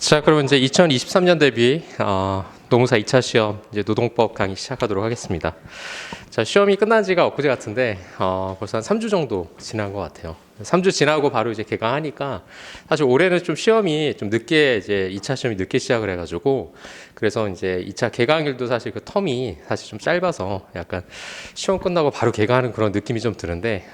자, 그러면 이제 2023년 대비 노무사 2차 시험 이제 노동법 강의 시작하도록 하겠습니다. 자, 시험이 끝난 지가 엊그제 같은데 벌써 한 3주 정도 지난 것 같아요. 3주 지나고 바로 이제 개강하니까 사실 올해는 좀 시험이 좀 늦게 이제 2차 시험이 늦게 시작을 해가지고 그래서 이제 2차 개강일도 사실 그 텀이 사실 좀 짧아서 약간 시험 끝나고 바로 개강하는 그런 느낌이 좀 드는데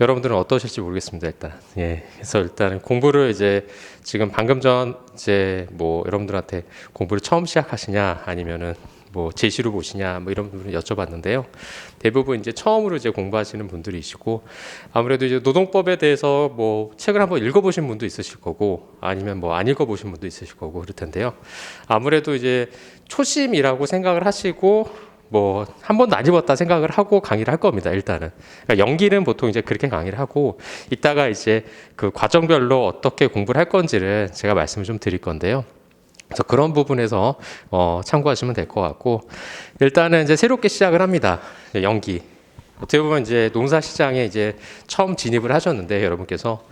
여러분들은 어떠실지 모르겠습니다. 일단 그래서 일단 공부를 이제 지금 방금 전 이제 뭐 여러분들한테 공부를 처음 시작하시냐 아니면은 뭐 제시로 보시냐 뭐 이런 분을 여쭤봤는데요. 대부분 이제 처음으로 이제 공부하시는 분들이시고 아무래도 이제 노동법에 대해서 뭐 책을 한번 읽어보신 분도 있으실 거고 아니면 뭐 안 읽어보신 분도 있으실 거고 그럴 텐데요. 아무래도 이제 초심이라고 생각을 하시고 뭐 한 번도 안 입었다 생각을 하고 강의를 할 겁니다. 일단은 그러니까 연기는 보통 이제 그렇게 강의를 하고 이따가 이제 그 과정별로 어떻게 공부를 할 건지를 제가 말씀을 좀 드릴 건데요. 그래서 그런 부분에서 참고하시면 될 것 같고 일단은 이제 새롭게 시작을 합니다. 연기 어떻게 보면 이제 농사 시장에 이제 처음 진입을 하셨는데 여러분께서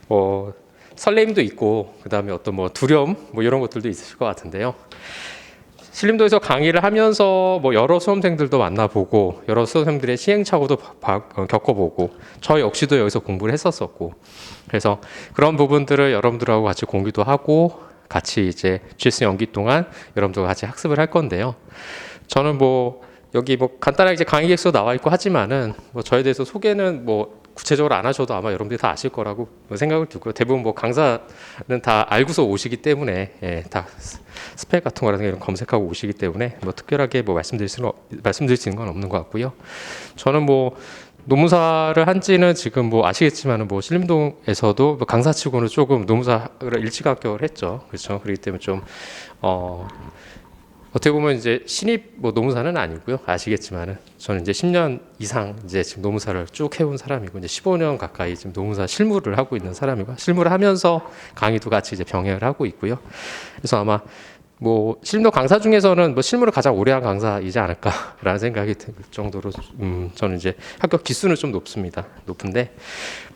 뭐 설렘도 있고 그 다음에 어떤 뭐 두려움 뭐 이런 것들도 있으실 것 같은데요. 신림도에서 강의를 하면서 뭐 여러 수험생들도 만나보고 여러 수험생들의 시행착오도 겪어보고 저 역시도 여기서 공부를 했었었고 그래서 그런 부분들을 여러분들하고 같이 공유도 하고 같이 이제 GS 연기 동안 여러분들과 같이 학습을 할 건데요. 저는 뭐 여기 뭐 간단하게 이제 강의 계획서 나와 있고 하지만은 뭐 저에 대해서 소개는 뭐 구체적으로 안 하셔도 아마 여러분들이 다 아실 거라고 생각을 들고요. 대부분 뭐 강사는 다 알고서 오시기 때문에 다 스펙 같은 거라든가 이런 검색하고 오시기 때문에 뭐 특별하게 뭐 말씀드릴 수 있는 건 없는 것 같고요. 저는 뭐 노무사를 한지는 지금 뭐 아시겠지만은 뭐 신림동에서도 뭐 강사치고는 조금 노무사를 일찍 합격을 했죠. 그렇죠. 그렇기 때문에 좀 어떻게 보면 이제 신입 뭐 노무사는 아니고요. 아시겠지만은 저는 이제 10년 이상 이제 지금 노무사를 쭉 해온 사람이고 이제 15년 가까이 지금 노무사 실무를 하고 있는 사람이고 실무를 하면서 강의도 같이 이제 병행을 하고 있고요. 그래서 아마 뭐 실무 강사 중에서는 뭐 실무를 가장 오래 한 강사이지 않을까라는 생각이 들 정도로 저는 이제 합격 기수는 좀 높은데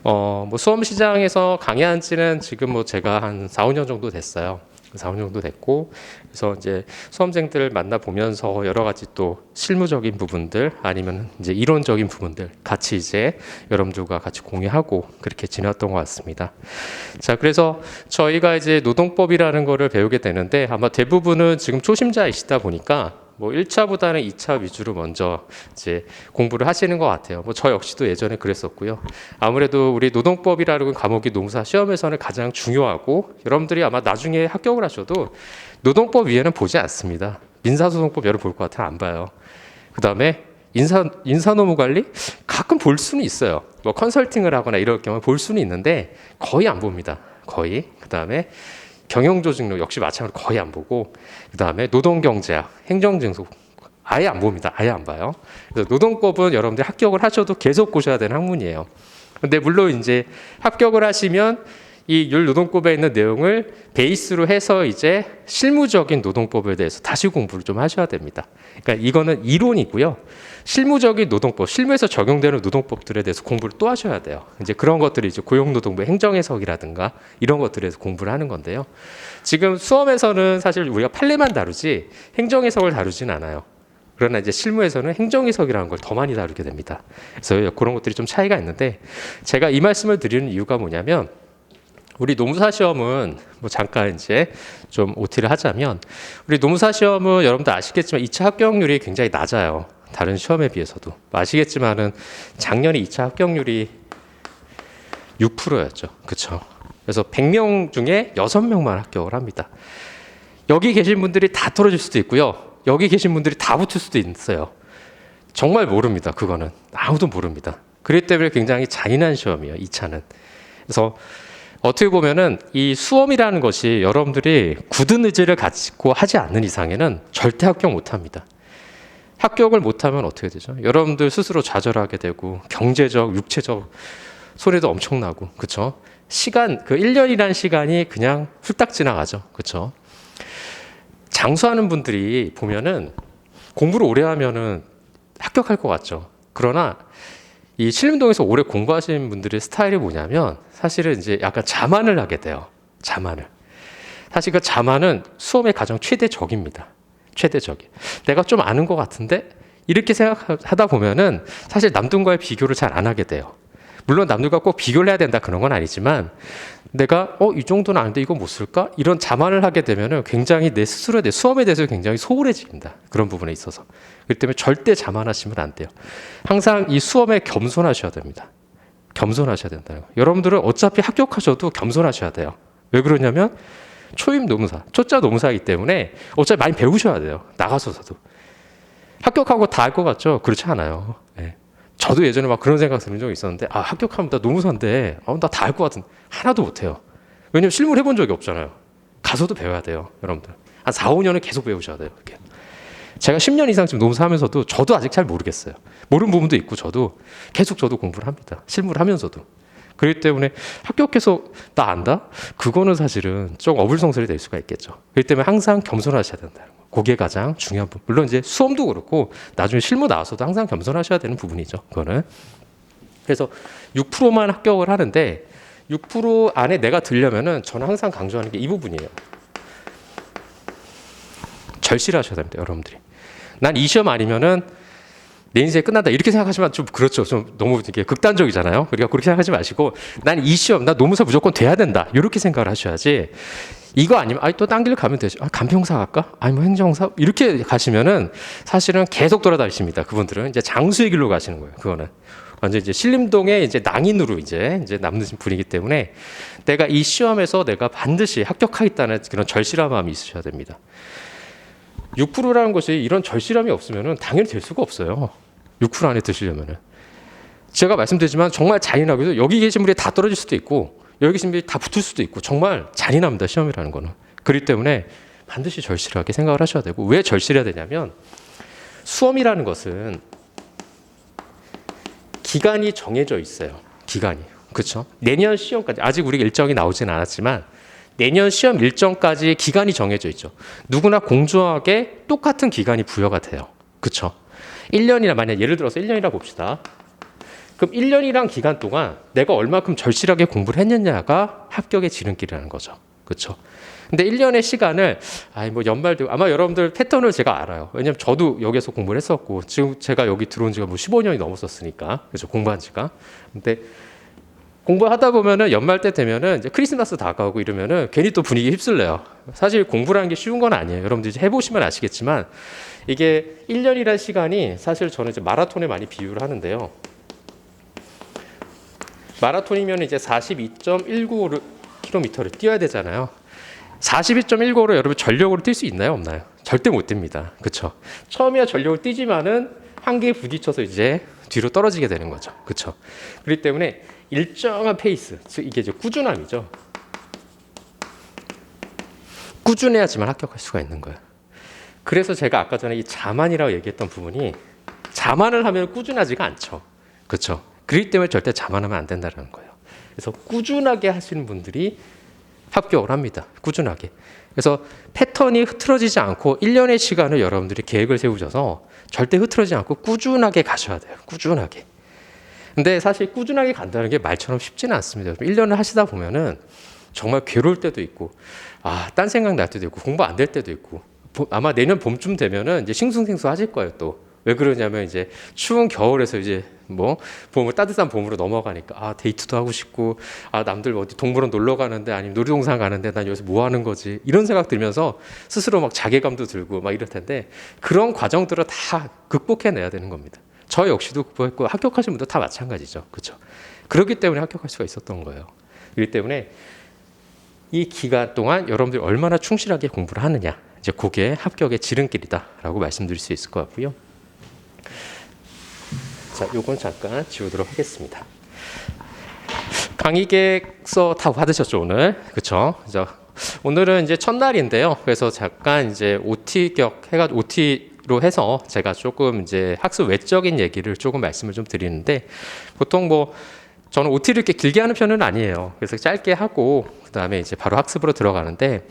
뭐 수험 시장에서 강의한 지는 지금 뭐 제가 한 4, 5년 정도 됐어요. 4, 5년 정도 됐고 그래서 이제 수험생들 만나 보면서 여러 가지 또 실무적인 부분들 아니면 이제 이론적인 부분들 같이 이제 여러분들과 같이 공유하고 그렇게 지냈던 것 같습니다. 자, 그래서 저희가 이제 노동법이라는 거를 배우게 되는데 아마 대부분은 지금 초심자이시다 보니까 뭐 1차보다는 2차 위주로 먼저 이제 공부를 하시는 것 같아요. 뭐 저 역시도 예전에 그랬었고요. 아무래도 우리 노동법이라는 과목이 노무사 시험에서는 가장 중요하고 여러분들이 아마 나중에 합격을 하셔도 노동법 위에는 보지 않습니다. 민사소송법 여러분 볼 것 같아요? 안 봐요. 그 다음에 인사노무관리 가끔 볼 수는 있어요. 뭐 컨설팅을 하거나 이럴 경우 볼 수는 있는데 거의 안 봅니다. 거의. 그 다음에 경영조직론 역시 마찬가지로 거의 안 보고 그 다음에 노동경제학, 행정증소 아예 안 봅니다. 아예 안 봐요. 그래서 노동법은 여러분들 합격을 하셔도 계속 보셔야 되는 학문이에요. 근데 물론 이제 합격을 하시면 이 율노동법에 있는 내용을 베이스로 해서 이제 실무적인 노동법에 대해서 다시 공부를 좀 하셔야 됩니다. 그러니까 이거는 이론이고요. 실무적인 노동법, 실무에서 적용되는 노동법들에 대해서 공부를 또 하셔야 돼요. 이제 그런 것들이 이제 고용노동부 행정해석이라든가 이런 것들에서 공부를 하는 건데요. 지금 수험에서는 사실 우리가 판례만 다루지 행정해석을 다루진 않아요. 그러나 이제 실무에서는 행정해석이라는 걸 더 많이 다루게 됩니다. 그래서 그런 것들이 좀 차이가 있는데 제가 이 말씀을 드리는 이유가 뭐냐면 우리 노무사 시험은 뭐 잠깐 이제 좀 OT를 하자면 우리 노무사 시험은 여러분들 아시겠지만 2차 합격률이 굉장히 낮아요. 다른 시험에 비해서도 아시겠지만은 작년에 2차 합격률이 6%였죠. 그렇죠. 그래서 100명 중에 6명만 합격을 합니다. 여기 계신 분들이 다 떨어질 수도 있고요. 여기 계신 분들이 다 붙을 수도 있어요. 정말 모릅니다. 그거는 아무도 모릅니다. 그렇기 때문에 굉장히 잔인한 시험이에요. 2차는. 그래서 어떻게 보면은 이 수험이라는 것이 여러분들이 굳은 의지를 갖고 하지 않는 이상에는 절대 합격 못합니다. 합격을 못하면 어떻게 되죠? 여러분들 스스로 좌절하게 되고 경제적, 육체적 손해도 엄청나고 그렇죠? 시간, 그 1년이라는 시간이 그냥 훌딱 지나가죠. 그렇죠? 장수하는 분들이 보면은 공부를 오래 하면은 합격할 것 같죠. 그러나 이 신림동에서 오래 공부하시는 분들의 스타일이 뭐냐면 사실은 이제 약간 자만을 하게 돼요. 자만을. 사실 그 자만은 수험의 가장 최대적입니다. 최대적이. 내가 좀 아는 것 같은데 이렇게 생각하다 보면은 사실 남들과의 비교를 잘 안 하게 돼요. 물론 남들과 꼭 비교를 해야 된다 그런 건 아니지만 내가 이 정도는 아는데 이거 못 쓸까? 이런 자만을 하게 되면은 굉장히 내 스스로에 대해 수험에 대해서 굉장히 소홀해집니다. 그런 부분에 있어서. 그렇기 때문에 절대 자만하시면 안 돼요. 항상 이 수험에 겸손하셔야 됩니다. 겸손하셔야 된다는 거. 여러분들은 어차피 합격하셔도 겸손하셔야 돼요. 왜 그러냐면 초임 노무사, 초짜 노무사이기 때문에 어차피 많이 배우셔야 돼요. 나가서도. 합격하고 다 할 것 같죠? 그렇지 않아요. 네. 저도 예전에 막 그런 생각 드는 적이 있었는데 합격하면 나 노무사인데 나 다 할 것 같은데 하나도 못해요. 왜냐면 실무를 해본 적이 없잖아요. 가서도 배워야 돼요. 여러분들. 한 4, 5년은 계속 배우셔야 돼요. 이렇게. 제가 10년 이상 지금 노무사 하면서도 저도 아직 잘 모르겠어요. 모르는 부분도 있고 저도 계속 저도 공부를 합니다. 실무를 하면서도. 그렇기 때문에 합격해서 나 안다? 그거는 사실은 좀 어불성설이 될 수가 있겠죠. 그렇기 때문에 항상 겸손하셔야 된다는 거. 그게 가장 중요한 부분. 물론 이제 수험도 그렇고 나중에 실무 나와서도 항상 겸손하셔야 되는 부분이죠. 그거는. 그래서 6%만 합격을 하는데 6% 안에 내가 들려면은 저는 항상 강조하는 게 이 부분이에요. 절실하셔야 됩니다, 여러분들이. 난 이 시험 아니면은 내 인생이 끝난다 이렇게 생각하시면 좀 그렇죠. 좀 너무 이게 극단적이잖아요. 그러니까 그렇게 생각하지 마시고 난 이 시험 나 노무사 무조건 돼야 된다 이렇게 생각을 하셔야지. 이거 아니면 또 딴 길 가면 되죠. 간평사 갈까? 뭐 행정사 이렇게 가시면은 사실은 계속 돌아다니십니다. 그분들은 이제 장수의 길로 가시는 거예요. 그거는 완전 이제 신림동의 이제 낭인으로 이제 남는 분이기 때문에 내가 이 시험에서 내가 반드시 합격하겠다는 그런 절실한 마음이 있으셔야 됩니다. 6%라는 것이 이런 절실함이 없으면은 당연히 될 수가 없어요. 6% 안에 드시려면은. 제가 말씀드리지만 정말 잔인하고도 여기 계신 분이 다 떨어질 수도 있고 여기 계신 분이 다 붙을 수도 있고 정말 잔인합니다. 시험이라는 거는. 그렇기 때문에 반드시 절실하게 생각을 하셔야 되고 왜 절실해야 되냐면 수험이라는 것은 기간이 정해져 있어요. 기간이. 그렇죠? 내년 시험까지 아직 우리가 일정이 나오진 않았지만 내년 시험 일정까지 기간이 정해져 있죠. 누구나 공정하게 똑같은 기간이 부여가 돼요. 그렇죠? 1년이나 만약 예를 들어서 1년이라 봅시다. 그럼 1년이란 기간 동안 내가 얼마큼 절실하게 공부를 했느냐가 합격의 지름길이라는 거죠. 그렇죠? 근데 1년의 시간을 뭐 연말되고 아마 여러분들 패턴을 제가 알아요. 왜냐면 저도 여기서 공부를 했었고 지금 제가 여기 들어온 지가 뭐 15년이 넘었었으니까. 그렇죠? 공부한 지가. 근데 공부하다 보면은 연말 때 되면은 이제 크리스마스 다가오고 이러면은 괜히 또 분위기 휩쓸려요. 사실 공부라는 게 쉬운 건 아니에요. 여러분들 이제 해보시면 아시겠지만 이게 1년이라는 시간이 사실 저는 이제 마라톤에 많이 비유를 하는데요. 마라톤이면 이제 42.195km를 뛰어야 되잖아요. 42.195로 여러분 전력으로 뛸 수 있나요? 없나요? 절대 못 뜁니다. 그렇죠? 처음이야 전력을 뛰지만은 한계에 부딪혀서 이제 뒤로 떨어지게 되는 거죠. 그렇죠? 그렇기 때문에 일정한 페이스, 즉 이게 이제 꾸준함이죠. 꾸준해야지만 합격할 수가 있는 거예요. 그래서 제가 아까 전에 이 자만이라고 얘기했던 부분이 자만을 하면 꾸준하지가 않죠. 그렇죠? 그렇기 때문에 절대 자만하면 안 된다는 거예요. 그래서 꾸준하게 하시는 분들이 합격을 합니다. 꾸준하게. 그래서 패턴이 흐트러지지 않고 1년의 시간을 여러분들이 계획을 세우셔서 절대 흐트러지지 않고 꾸준하게 가셔야 돼요. 꾸준하게. 근데 사실 꾸준하게 간다는 게 말처럼 쉽지는 않습니다. 1년을 하시다 보면은 정말 괴로울 때도 있고, 딴 생각 날 때도 있고, 공부 안 될 때도 있고, 아마 내년 봄쯤 되면은 이제 싱숭생숭 하실 거예요, 또. 왜 그러냐면 이제 추운 겨울에서 이제 봄을 따뜻한 봄으로 넘어가니까 데이트도 하고 싶고 남들 어디 동물원 놀러 가는데 아니면 놀이동산 가는데 난 여기서 뭐 하는 거지 이런 생각 들면서 스스로 막 자괴감도 들고 막 이럴 텐데 그런 과정들을 다 극복해내야 되는 겁니다. 저 역시도 극복했고 합격하신 분도 다 마찬가지죠. 그렇죠? 그렇기 때문에 합격할 수가 있었던 거예요. 그렇기 때문에 이 기간 동안 여러분들이 얼마나 충실하게 공부를 하느냐 이제 그게 합격의 지름길이다라고 말씀드릴 수 있을 것 같고요. 자, 요건 잠깐 지우도록 하겠습니다. 강의 계획서 다 받으셨죠, 오늘? 그렇죠? 오늘은 이제 첫날인데요. 그래서 잠깐 이제 OT로 해서 제가 조금 이제 학습 외적인 얘기를 조금 말씀을 좀 드리는데 보통 저는 OT를 이렇게 길게 하는 편은 아니에요. 그래서 짧게 하고 그다음에 이제 바로 학습으로 들어가는데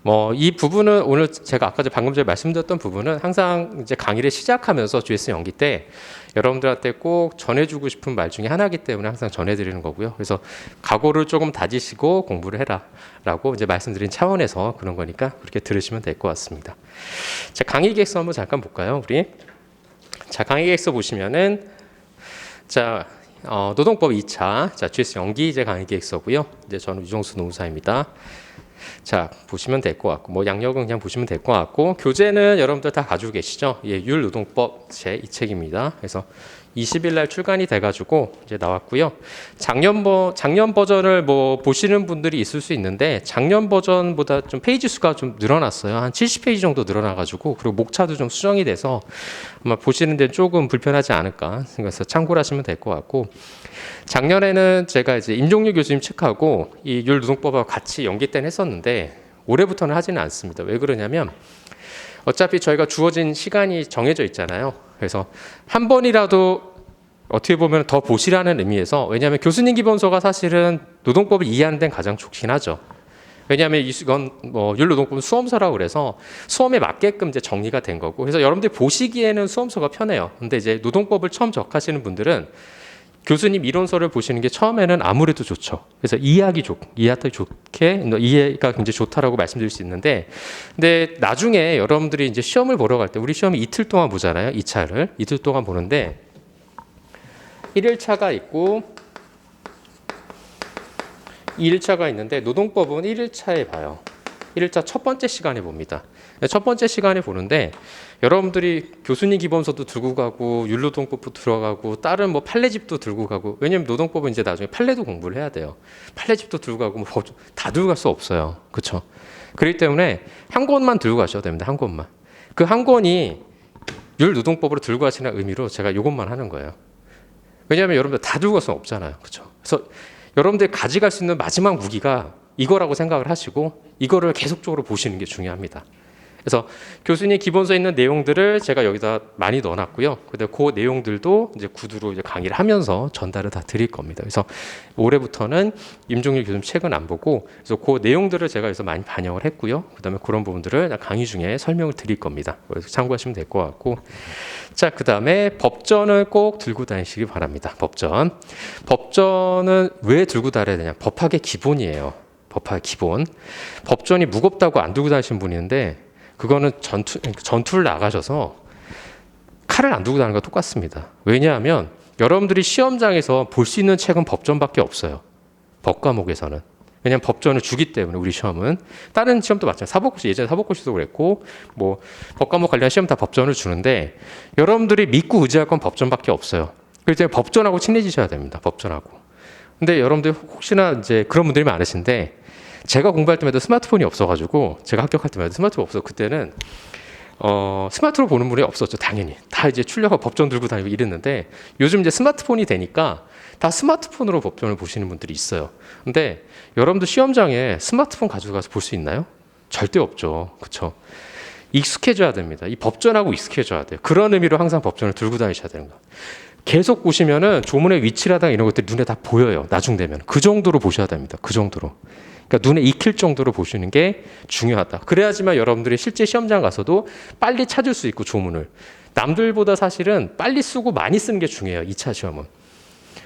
뭐 이 부분은 오늘 제가 아까 방금 전에 말씀드렸던 부분은 항상 이제 강의를 시작하면서 GS 연기 때 여러분들한테 꼭 전해주고 싶은 말 중에 하나이기 때문에 항상 전해드리는 거고요. 그래서 각오를 조금 다지시고 공부를 해라라고 이제 말씀드린 차원에서 그런 거니까 그렇게 들으시면 될 것 같습니다. 자, 강의 계획서 한번 잠깐 볼까요, 우리? 자, 강의 계획서 보시면은 자. 노동법 2차, 자, GS 연기 이제 강의 계획서고요. 이제 저는 유정수 노무사입니다. 자, 보시면 될 것 같고, 뭐 양력은 그냥 보시면 될 것 같고, 교재는 여러분들 다 가지고 계시죠? 예, 율노동법 제 2책입니다. 그래서 20일 날 출간이 돼가지고 이제 나왔고요. 작년 버전을 뭐 보시는 분들이 있을 수 있는데 작년 버전보다 좀 페이지 수가 좀 늘어났어요. 한 70페이지 정도 늘어나가지고 그리고 목차도 좀 수정이 돼서 아마 보시는 데 조금 불편하지 않을까 생각해서 참고를 하시면 될 것 같고. 작년에는 제가 이제 임종률 교수님 책하고 이 율노동법하고 같이 연계 때는 했었는데 올해부터는 하지는 않습니다. 왜 그러냐면 어차피 저희가 주어진 시간이 정해져 있잖아요. 그래서 한 번이라도 어떻게 보면 더 보시라는 의미에서, 왜냐하면 교수님 기본서가 사실은 노동법을 이해하는 데는 가장 좋긴 하죠. 왜냐하면 이건 뭐 율노동법 수험서라고 그래서 수험에 맞게끔 이제 정리가 된 거고, 그래서 여러분들이 보시기에는 수험서가 편해요. 근데 이제 노동법을 처음 접하시는 분들은 교수님 이론서를 보시는 게 처음에는 아무래도 좋죠. 그래서 이해가 좋게, 이해가 굉장히 좋다라고 말씀드릴 수 있는데, 근데 나중에 여러분들이 이제 시험을 보러 갈 때, 우리 시험이 이틀 동안 보잖아요. 2차를 이틀 동안 보는데 1일차가 있고 2일차가 있는데 노동법은 1일차에 봐요. 1일차 첫 번째 시간에 봅니다. 첫 번째 시간에 보는데 여러분들이 교수님 기본서도 들고 가고 율노동법도 들어가고 다른 뭐 판례집도 들고 가고, 왜냐면 노동법은 이제 나중에 판례도 공부를 해야 돼요. 판례집도 들고 가고 뭐 다 들고 갈 수 없어요. 그렇죠? 그렇기 때문에 한 권만 들고 가셔야 됩니다. 한 권만. 그 한 권이 율노동법으로 들고 가시는 의미로 제가 이것만 하는 거예요. 왜냐하면 여러분들 다 들고 갈 수는 없잖아요. 그렇죠? 그래서 여러분들이 가져갈 수 있는 마지막 무기가 이거라고 생각을 하시고 이거를 계속적으로 보시는 게 중요합니다. 그래서 교수님 기본서에 있는 내용들을 제가 여기다 많이 넣어놨고요. 근데 그 내용들도 이제 구두로 이제 강의를 하면서 전달을 다 드릴 겁니다. 그래서 올해부터는 임종률 교수님 책은 안 보고, 그래서 그 내용들을 제가 여기서 많이 반영을 했고요. 그다음에 그런 부분들을 강의 중에 설명을 드릴 겁니다. 그래서 참고하시면 될 것 같고, 자, 그다음에 법전을 꼭 들고 다니시기 바랍니다. 법전은 왜 들고 다녀야 되냐? 법학의 기본이에요. 법학의 기본. 법전이 무겁다고 안 들고 다니시는 분이 있는데, 그거는 전투를 나가셔서 칼을 안 들고 다니는 거 똑같습니다. 왜냐하면 여러분들이 시험장에서 볼 수 있는 책은 법전밖에 없어요. 법 과목에서는. 왜냐하면 법전을 주기 때문에. 우리 시험은 다른 시험도 마찬가지. 사법고시, 예전에 사법고시도 그랬고 뭐 법 과목 관련 시험 다 법전을 주는데 여러분들이 믿고 의지할 건 법전밖에 없어요. 그래서 법전하고 친해지셔야 됩니다. 법전하고. 근데 여러분들 혹시나 이제 그런 분들이 많으신데, 제가 공부할 때마다 스마트폰이 없어가지고, 제가 합격할 때마다 스마트폰 없어. 그때는 스마트로 보는 분이 없었죠. 당연히 다 이제 출력하고 법전 들고 다니고 이랬는데, 요즘 이제 스마트폰이 되니까 다 스마트폰으로 법전을 보시는 분들이 있어요. 근데 여러분들 시험장에 스마트폰 가져가서 볼 수 있나요? 절대 없죠. 그렇죠? 익숙해져야 됩니다. 이 법전하고 익숙해져야 돼요. 그런 의미로 항상 법전을 들고 다니셔야 되는 거예요. 계속 보시면은 조문의 위치라든가 이런 것들이 눈에 다 보여요. 나중 되면 그 정도로 보셔야 됩니다. 그 정도로. 그러니까 눈에 익힐 정도로 보시는 게 중요하다. 그래야지만 여러분들이 실제 시험장 가서도 빨리 찾을 수 있고, 조문을 남들보다 사실은 빨리 쓰고 많이 쓰는 게 중요해요. 2차 시험은.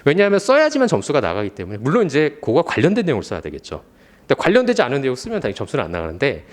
왜냐하면 써야지만 점수가 나가기 때문에. 물론 이제 그거와 관련된 내용을 써야 되겠죠. 근데 관련되지 않은 내용 쓰면 당연히 점수는 안 나가는데,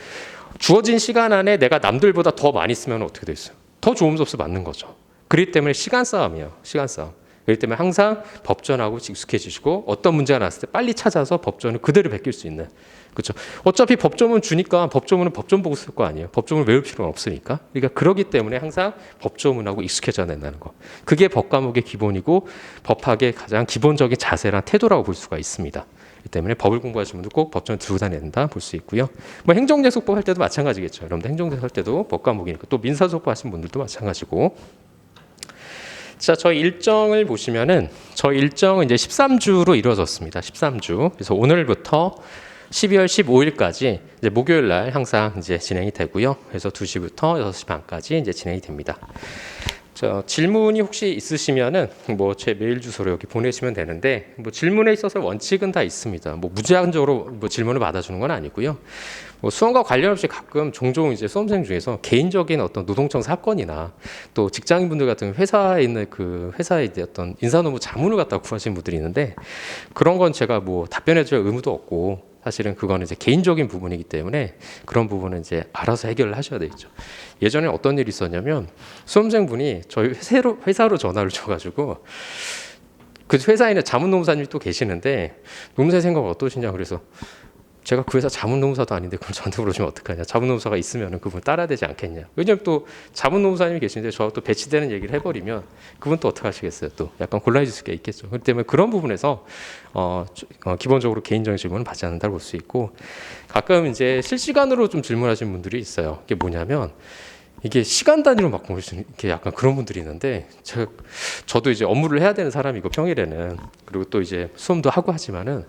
주어진 시간 안에 내가 남들보다 더 많이 쓰면 어떻게 됐어요? 더 좋은 점수 맞는 거죠. 그렇기 때문에 시간 싸움이에요. 시간 싸움. 그렇기 때문에 항상 법전하고 익숙해지시고, 어떤 문제가 나왔을 때 빨리 찾아서 법전을 그대로 베낄 수 있는. 그렇죠. 어차피 법조문 주니까 법조문은 법전 보고 쓸 거 아니에요. 법조문을 외울 필요는 없으니까. 그러니까 그러기 때문에 항상 법조문하고 익숙해져야 된다는 거. 그게 법과목의 기본이고 법학의 가장 기본적인 자세랑 태도라고 볼 수가 있습니다. 그렇기 때문에 법을 공부하시는 분들 꼭 법전을 들고 다녀야 된다 볼 수 있고요. 뭐 행정재소법 할 때도 마찬가지겠죠. 여러분들 행정재소 할 때도 법과목이니까, 또 민사소법 하시는 분들도 마찬가지고. 자, 저희 일정을 보시면은 저희 일정은 이제 13주로 이루어졌습니다. 13주. 그래서 오늘부터 12월 15일까지 이제 목요일 날 항상 이제 진행이 되고요. 그래서 2시부터 6시 반까지 이제 진행이 됩니다. 자, 질문이 혹시 있으시면은 뭐 제 메일 주소로 여기 보내시면 되는데 뭐 질문에 있어서 원칙은 다 있습니다. 뭐 무제한적으로 뭐 질문을 받아주는 건 아니고요. 뭐 수험과 관련 없이 가끔 종종 이제 수험생 중에서 개인적인 어떤 노동청 사건이나 또 직장인분들 같은 회사에 있는 그 회사에 이제 어떤 인사노무 자문을 갖다 구하시는 분들이 있는데 그런 건 제가 뭐 답변해줄 의무도 없고 사실은 그거는 이제 개인적인 부분이기 때문에 그런 부분은 이제 알아서 해결을 하셔야 되겠죠. 예전에 어떤 일이 있었냐면 수험생분이 저희 회사로 전화를 줘가지고 그 회사에는 자문노무사님이 또 계시는데 노무사 생각 어떠시냐 그래서 제가 그 회사 자문노무사도 아닌데 그걸 저한테 물어주면 어떡하냐. 자문노무사가 있으면 그분 따라야 되지 않겠냐. 왜냐면 또 자문노무사님이 계시는데 저하고 또 배치되는 얘기를 해버리면 그분 또 어떻게 하시겠어요. 또 약간 곤란해질 수가 있겠죠. 그렇기 때문에 그런 부분에서 기본적으로 개인적인 질문은 받지 않는다고 볼 수 있고 가끔 이제 실시간으로 좀 질문하시는 분들이 있어요. 이게 뭐냐면 이게 시간 단위로 막 보내주는 게 약간 그런 분들이 있는데 저도 이제 업무를 해야 되는 사람이고 평일에는 그리고 또 이제 수험도 하고 하지만은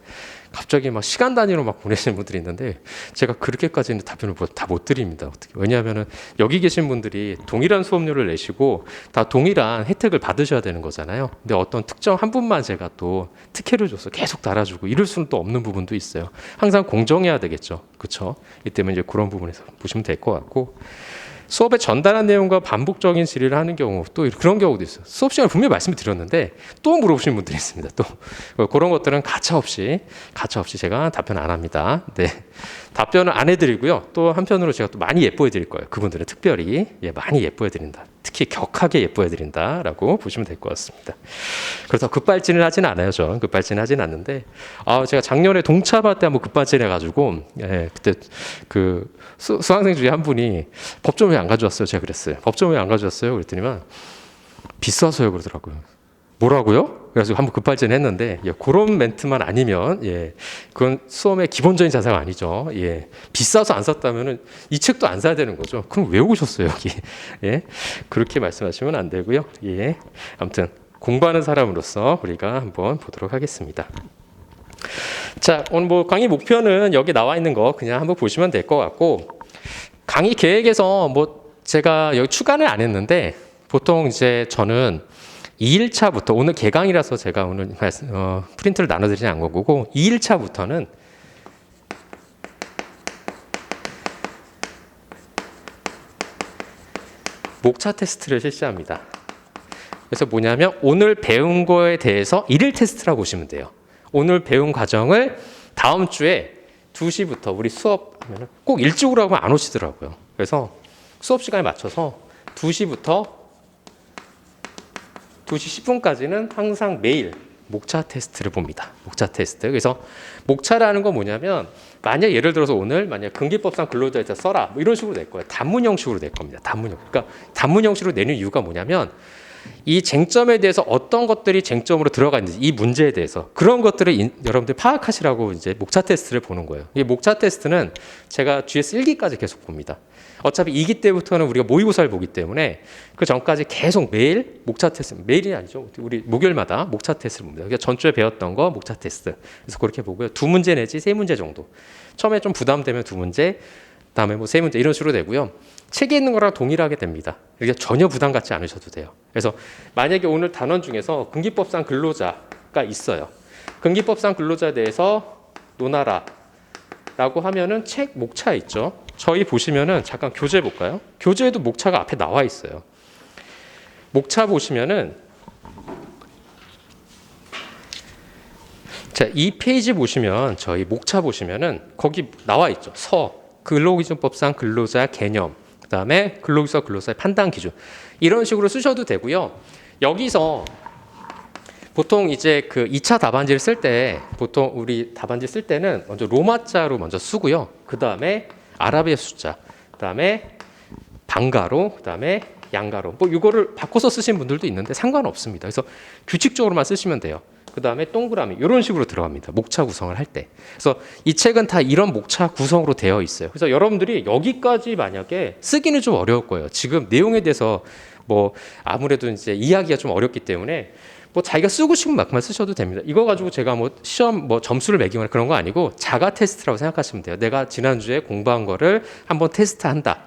갑자기 막 시간 단위로 막 보내시는 분들이 있는데 제가 그렇게까지는 답변을 다 못 드립니다. 어떻게? 왜냐하면은 여기 계신 분들이 동일한 수업료를 내시고 다 동일한 혜택을 받으셔야 되는 거잖아요. 근데 어떤 특정 한 분만 제가 또 특혜를 줘서 계속 달아주고 이럴 수는 또 없는 부분도 있어요. 항상 공정해야 되겠죠. 그렇죠? 이 때문에 이제 그런 부분에서 보시면 될 것 같고. 수업에 전달한 내용과 반복적인 질의를 하는 경우 또 그런 경우도 있어요. 수업 시간에 분명히 말씀을 드렸는데 또 물어보시는 분들이 있습니다. 또 그런 것들은 가차 없이 제가 답변 안 합니다. 네. 답변을 안 해드리고요. 또 한편으로 제가 또 많이 예뻐해 드릴 거예요. 그분들은 특별히 많이 예뻐해 드린다. 특히 격하게 예뻐해 드린다라고 보시면 될 것 같습니다. 그래서 급발진을 하진 않아요. 저는 급발진 하진 않는데 제가 작년에 동차바 때 한번 급발진해가지고 그때 그 수강생 중에 한 분이 법정 왜 안 가져왔어요? 제가 그랬어요. 법정 왜 안 가져왔어요? 그랬더니만 비싸서요 그러더라고요. 뭐라고요? 그래서 한번 급발진했는데 그런 멘트만 아니면 그건 수험의 기본적인 자세가 아니죠. 비싸서 안 샀다면은 이 책도 안 사야 되는 거죠. 그럼 왜 오셨어요 여기? 그렇게 말씀하시면 안 되고요. 아무튼 공부하는 사람으로서 우리가 한번 보도록 하겠습니다. 자, 오늘 뭐 강의 목표는 여기 나와 있는 거 그냥 한번 보시면 될 것 같고 강의 계획에서 뭐 제가 여기 추가는 안 했는데 보통 이제 저는 2일차부터 오늘 개강이라서 제가 오늘 프린트를 나눠드리지 않은 거고 2일차부터는 목차 테스트를 실시합니다. 그래서 뭐냐면 오늘 배운 거에 대해서 1일 테스트라고 보시면 돼요. 오늘 배운 과정을 다음 주에 2시부터 우리 수업하면 꼭 일찍으로 하면 안 오시더라고요. 그래서 수업 시간에 맞춰서 2시부터 2시 10분까지는 항상 매일 목차 테스트를 봅니다. 목차 테스트. 그래서 목차라는 건 뭐냐면 만약 예를 들어서 오늘 만약 근기법상 근로자에서 써라 뭐 이런 식으로 낼 거예요. 단문 형식으로 낼 겁니다. 단문 형. 그러니까 단문 형식으로 내는 이유가 뭐냐면 이 쟁점에 대해서 어떤 것들이 쟁점으로 들어가 있는지 이 문제에 대해서 그런 것들을 여러분들 파악하시라고 이제 목차 테스트를 보는 거예요. 이 목차 테스트는 제가 GS 1기까지 계속 봅니다. 어차피 2기 때부터는 우리가 모의고사를 보기 때문에 그 전까지 계속 매일 목차 테스트, 매일이 아니죠. 우리 목요일마다 목차 테스트를 봅니다. 그러니까 전주에 배웠던 거 목차 테스트. 그래서 그렇게 보고요. 2문제 내지 3문제 정도. 처음에 좀 부담되면 2문제, 그다음에 뭐 3문제 이런 식으로 되고요. 책에 있는 거랑 동일하게 됩니다. 그러니까 전혀 부담 갖지 않으셔도 돼요. 그래서 만약에 오늘 단원 중에서 근기법상 근로자가 있어요. 근기법상 근로자에 대해서 논하라 라고 하면은 책 목차 있죠. 저희 보시면은 잠깐 교재 볼까요? 교재에도 목차가 앞에 나와 있어요. 목차 보시면은 자, 이 페이지 보시면 저희 목차 보시면은 거기 나와 있죠. 근로기준법상 근로자 개념, 그다음에 근로기준서 근로자의 판단 기준 이런 식으로 쓰셔도 되고요. 여기서 보통 이제 그 2차 답안지를 쓸 때 보통 우리 답안지 쓸 때는 먼저 로마자로 먼저 쓰고요. 그다음에 아라비아 숫자, 그다음에 방가로, 그다음에 양가로 뭐 이거를 바꿔서 쓰신 분들도 있는데 상관없습니다. 그래서 규칙적으로만 쓰시면 돼요. 그다음에 동그라미 이런 식으로 들어갑니다. 목차 구성을 할 때. 그래서 이 책은 다 이런 목차 구성으로 되어 있어요. 그래서 여러분들이 여기까지 만약에 쓰기는 좀 어려울 거예요. 지금 내용에 대해서 뭐 아무래도 이제 이야기가 좀 어렵기 때문에 뭐 자기가 쓰고 싶은 만큼만 쓰셔도 됩니다. 이거 가지고 제가 뭐 시험 뭐 점수를 매기거나 그런 거 아니고 자가 테스트라고 생각하시면 돼요. 내가 지난주에 공부한 거를 한번 테스트한다.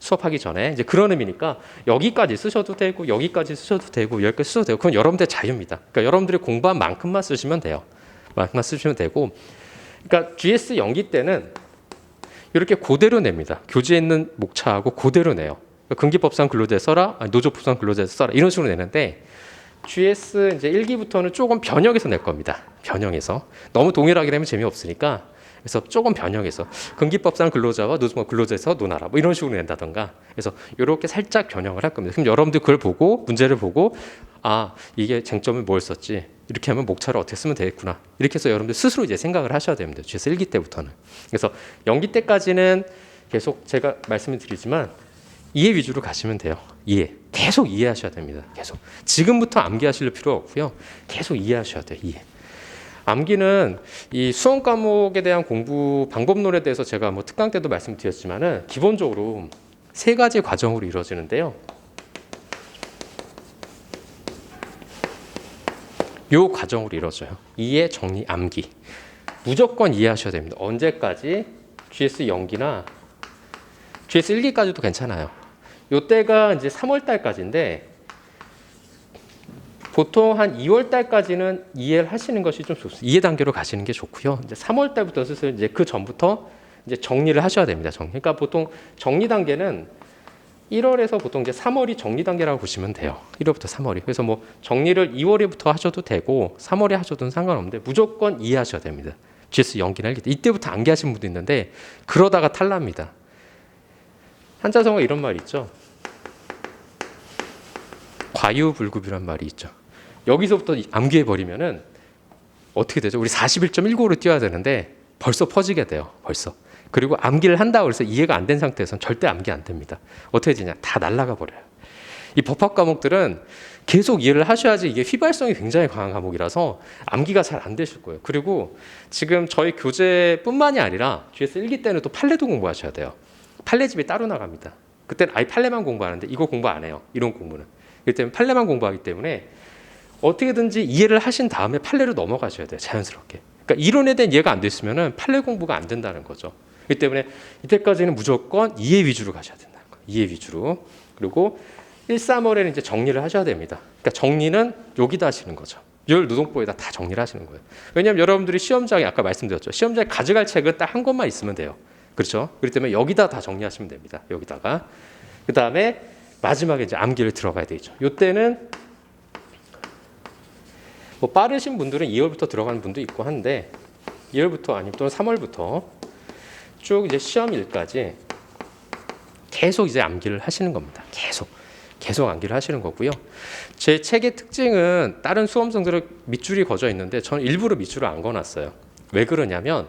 수업하기 전에 이제 그런 의미니까 여기까지 쓰셔도 되고 여기까지 쓰셔도 되고 여기까지 쓰셔도 되고 그건 여러분들의 자유입니다. 그러니까 여러분들이 공부한 만큼만 쓰시면 돼요. 만큼만 쓰시면 되고 그러니까 GS 연기 때는 이렇게 그대로 냅니다. 교재에 있는 목차하고 그대로 내요. 그러니까 근기법상 근로자에 써라, 노조법상 근로자에 써라 이런 식으로 내는데 GS 이제 1기부터는 조금 변형해서 낼 겁니다. 변형해서 너무 동일하게 되면 재미없으니까 그래서 조금 변형해서 근기법상 근로자와 노조법 근로자에서 논하라 뭐 이런 식으로 낸다던가 그래서 이렇게 살짝 변형을 할 겁니다. 그럼 여러분들 그걸 보고 문제를 보고 아 이게 쟁점을 뭘 썼지 이렇게 하면 목차를 어떻게 쓰면 되겠구나 이렇게 해서 여러분들 스스로 이제 생각을 하셔야 됩니다. GS 1기 때부터는. 그래서 연기 때까지는 계속 제가 말씀을 드리지만 이해 위주로 가시면 돼요. 이해. 계속 이해하셔야 됩니다. 계속. 지금부터 암기하실 필요 없고요. 계속 이해하셔야 돼요. 이해. 암기는 이 수험 과목에 대한 공부 방법론에 대해서 제가 뭐 특강 때도 말씀드렸지만은 기본적으로 세 가지 과정으로 이루어지는데요. 요 과정으로 이루어져요. 이해, 정리, 암기. 무조건 이해하셔야 됩니다. 언제까지? GS 연기나 GS 1기까지도 괜찮아요. 요때가 이제 3월 달까지인데 보통 한 2월 달까지는 이해를 하시는 것이 좀 좋습니다. 이해 단계로 가시는 게 좋고요. 이제 3월 달부터 슬슬 이제 그 전부터 이제 정리를 하셔야 됩니다. 정리. 그러니까 보통 정리 단계는 1월에서 보통 이제 3월이 정리 단계라고 보시면 돼요. 1월부터 3월이. 그래서 뭐 정리를 2월에부터 하셔도 되고 3월에 하셔도 상관없는데 무조건 이해하셔야 됩니다. GS 연기나 1기 때. 이때부터 암기하시는 분도 있는데 그러다가 탈납니다. 한자성어 이런 말이 있죠. 과유불급이란 말이 있죠. 여기서부터 암기해 버리면은 어떻게 되죠? 우리 41.195로 뛰어야 되는데 벌써 퍼지게 돼요. 벌써. 그리고 암기를 한다고 해서 이해가 안 된 상태에서는 절대 암기 안 됩니다. 어떻게 되냐? 다 날아가 버려요. 이 법학 과목들은 계속 이해를 하셔야지 이게 휘발성이 굉장히 강한 과목이라서 암기가 잘 안 되실 거예요. 그리고 지금 저희 교재뿐만이 아니라 GS 1기 때는 또 판례도 공부하셔야 돼요. 판례집이 따로 나갑니다. 그때는 아예 판례만 공부하는데 이거 공부 안 해요. 이런 공부는. 그렇기 때문에 판례만 공부하기 때문에 어떻게든지 이해를 하신 다음에 판례로 넘어가셔야 돼요. 자연스럽게. 그러니까 이론에 대한 이해가 안 됐으면 판례 공부가 안 된다는 거죠. 그렇기 때문에 이때까지는 무조건 이해 위주로 가셔야 된다는 거예요. 이해 위주로. 그리고 1, 3월에는 이제 정리를 하셔야 됩니다. 그러니까 정리는 여기다 하시는 거죠. 열 노동법에다 다 정리를 하시는 거예요. 왜냐하면 여러분들이 시험장에 아까 말씀드렸죠. 시험장에 가져갈 책은 딱 한 권만 있으면 돼요. 그렇죠? 그렇기 때문에 여기다 다 정리하시면 됩니다. 여기다가. 그 다음에 마지막에 이제 암기를 들어가야 되죠. 이때는 뭐 빠르신 분들은 2월부터 들어가는 분도 있고 한데 2월부터 아니면 또는 3월부터 쭉 이제 시험일까지 계속 이제 암기를 하시는 겁니다. 계속 암기를 하시는 거고요. 제 책의 특징은 다른 수험생들은 밑줄이 거져 있는데 저는 일부러 밑줄을 안 그어놨어요. 왜 그러냐면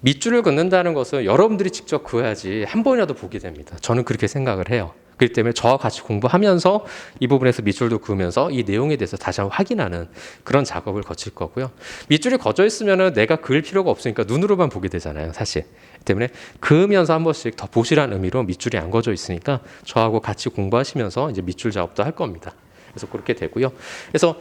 밑줄을 긋는다는 것은 여러분들이 직접 그어야지 한 번이라도 보게 됩니다. 저는 그렇게 생각을 해요. 그렇기 때문에 저와 같이 공부하면서 이 부분에서 밑줄도 그으면서 이 내용에 대해서 다시 한번 확인하는 그런 작업을 거칠 거고요. 밑줄이 거져 있으면 내가 그을 필요가 없으니까 눈으로만 보게 되잖아요. 사실. 때문에 그으면서 한 번씩 더 보시라는 의미로 밑줄이 안 거져 있으니까 저하고 같이 공부하시면서 이제 밑줄 작업도 할 겁니다. 그래서 그렇게 되고요. 그래서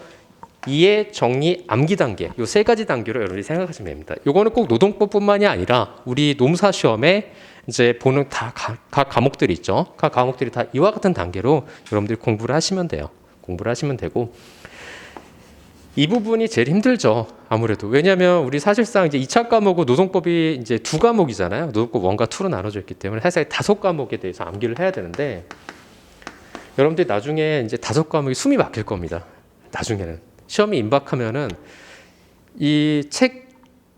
이해, 정리, 암기 단계 이 세 가지 단계로 여러분이 생각하시면 됩니다. 이거는 꼭 노동법뿐만이 아니라 우리 노무사 시험에 이제 보는 각 과목들이 있죠. 각 과목들이 다 이와 같은 단계로 여러분들이 공부를 하시면 돼요. 공부를 하시면 되고 이 부분이 제일 힘들죠. 아무래도 왜냐하면 우리 사실상 이제 2차 과목은 노동법이 이제 2과목이잖아요. 노동법 1과 2로 나눠져 있기 때문에 사실 5과목에 대해서 암기를 해야 되는데 여러분들이 나중에 이제 5과목이 숨이 막힐 겁니다. 나중에는 시험이 임박하면은 이 책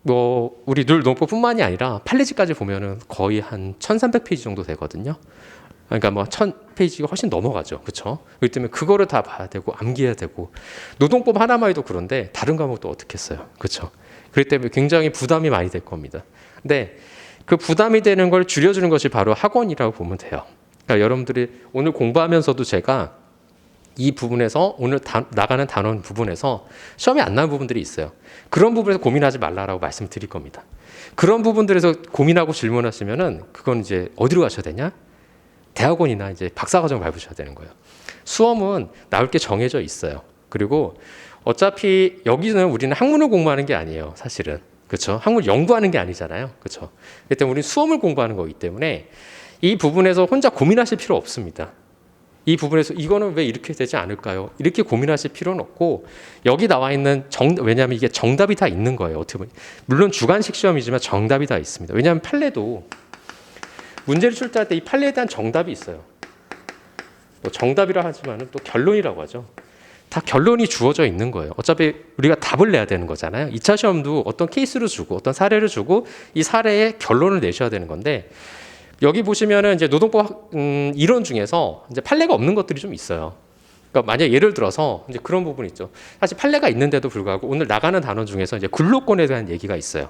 뭐 우리 늘 노동법뿐만이 아니라 판례집까지 보면은 거의 한 1,300페이지 정도 되거든요. 그러니까 뭐 1,000페이지가 훨씬 넘어가죠. 그렇죠? 그렇기 때문에 그거를 다 봐야 되고 암기해야 되고 노동법 하나만 해도 그런데 다른 과목도 어떻게 했어요. 그렇죠? 그렇기 때문에 굉장히 부담이 많이 될 겁니다. 근데 그 부담이 되는 걸 줄여주는 것이 바로 학원이라고 보면 돼요. 그러니까 여러분들이 오늘 공부하면서도 제가 이 부분에서 오늘 나가는 단원 부분에서 시험에 안 나는 부분들이 있어요. 그런 부분에서 고민하지 말라라고 말씀을 드릴 겁니다. 그런 부분들에서 고민하고 질문하시면은 그건 이제 어디로 가셔야 되냐? 대학원이나 이제 박사과정 밟으셔야 되는 거예요. 수험은 나올 게 정해져 있어요. 그리고 어차피 여기는 우리는 학문을 공부하는 게 아니에요. 사실은. 그렇죠? 학문 연구하는 게 아니잖아요. 그렇죠? 그렇기 때문에 우리는 수험을 공부하는 거기 때문에 이 부분에서 혼자 고민하실 필요 없습니다. 이 부분에서 이거는 왜 이렇게 되지 않을까요? 이렇게 고민하실 필요는 없고 여기 나와 있는 왜냐하면 이게 정답이 다 있는 거예요. 어떻게 보면 물론 주관식 시험이지만 정답이 다 있습니다. 왜냐하면 판례도 문제를 출제할 때 이 판례에 대한 정답이 있어요. 뭐 정답이라 하지만은 또 결론이라고 하죠. 다 결론이 주어져 있는 거예요. 어차피 우리가 답을 내야 되는 거잖아요. 2차 시험도 어떤 케이스를 주고 어떤 사례를 주고 이 사례의 결론을 내셔야 되는 건데 여기 보시면은 이제 노동법 이론 중에서 이제 판례가 없는 것들이 좀 있어요. 그러니까 만약 예를 들어서 이제 그런 부분이 있죠. 사실 판례가 있는데도 불구하고 오늘 나가는 단원 중에서 이제 근로권에 대한 얘기가 있어요.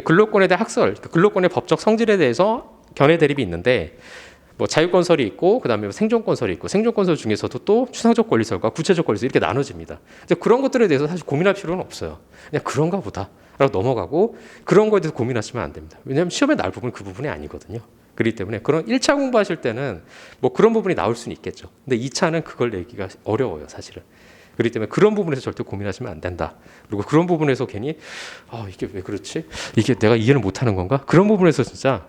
근로권에 대한 학설, 근로권의 법적 성질에 대해서 견해 대립이 있는데 뭐 자유건설이 있고 그다음에 생존건설이 있고 생존건설 중에서도 또 추상적 권리설과 구체적 권리설 이렇게 나눠집니다. 이제 그런 것들에 대해서 사실 고민할 필요는 없어요. 그냥 그런가 보다라고 넘어가고 그런 거에 대해서 고민하시면 안 됩니다. 왜냐하면 시험에 나올 부분은 그 부분이 아니거든요. 그렇기 때문에 그런 1차 공부하실 때는 뭐 그런 부분이 나올 수는 있겠죠. 근데 2차는 그걸 내기가 어려워요, 사실은. 그렇기 때문에 그런 부분에서 절대 고민하시면 안 된다. 그리고 그런 부분에서 괜히 이게 왜 그렇지? 이게 내가 이해를 못하는 건가? 그런 부분에서 진짜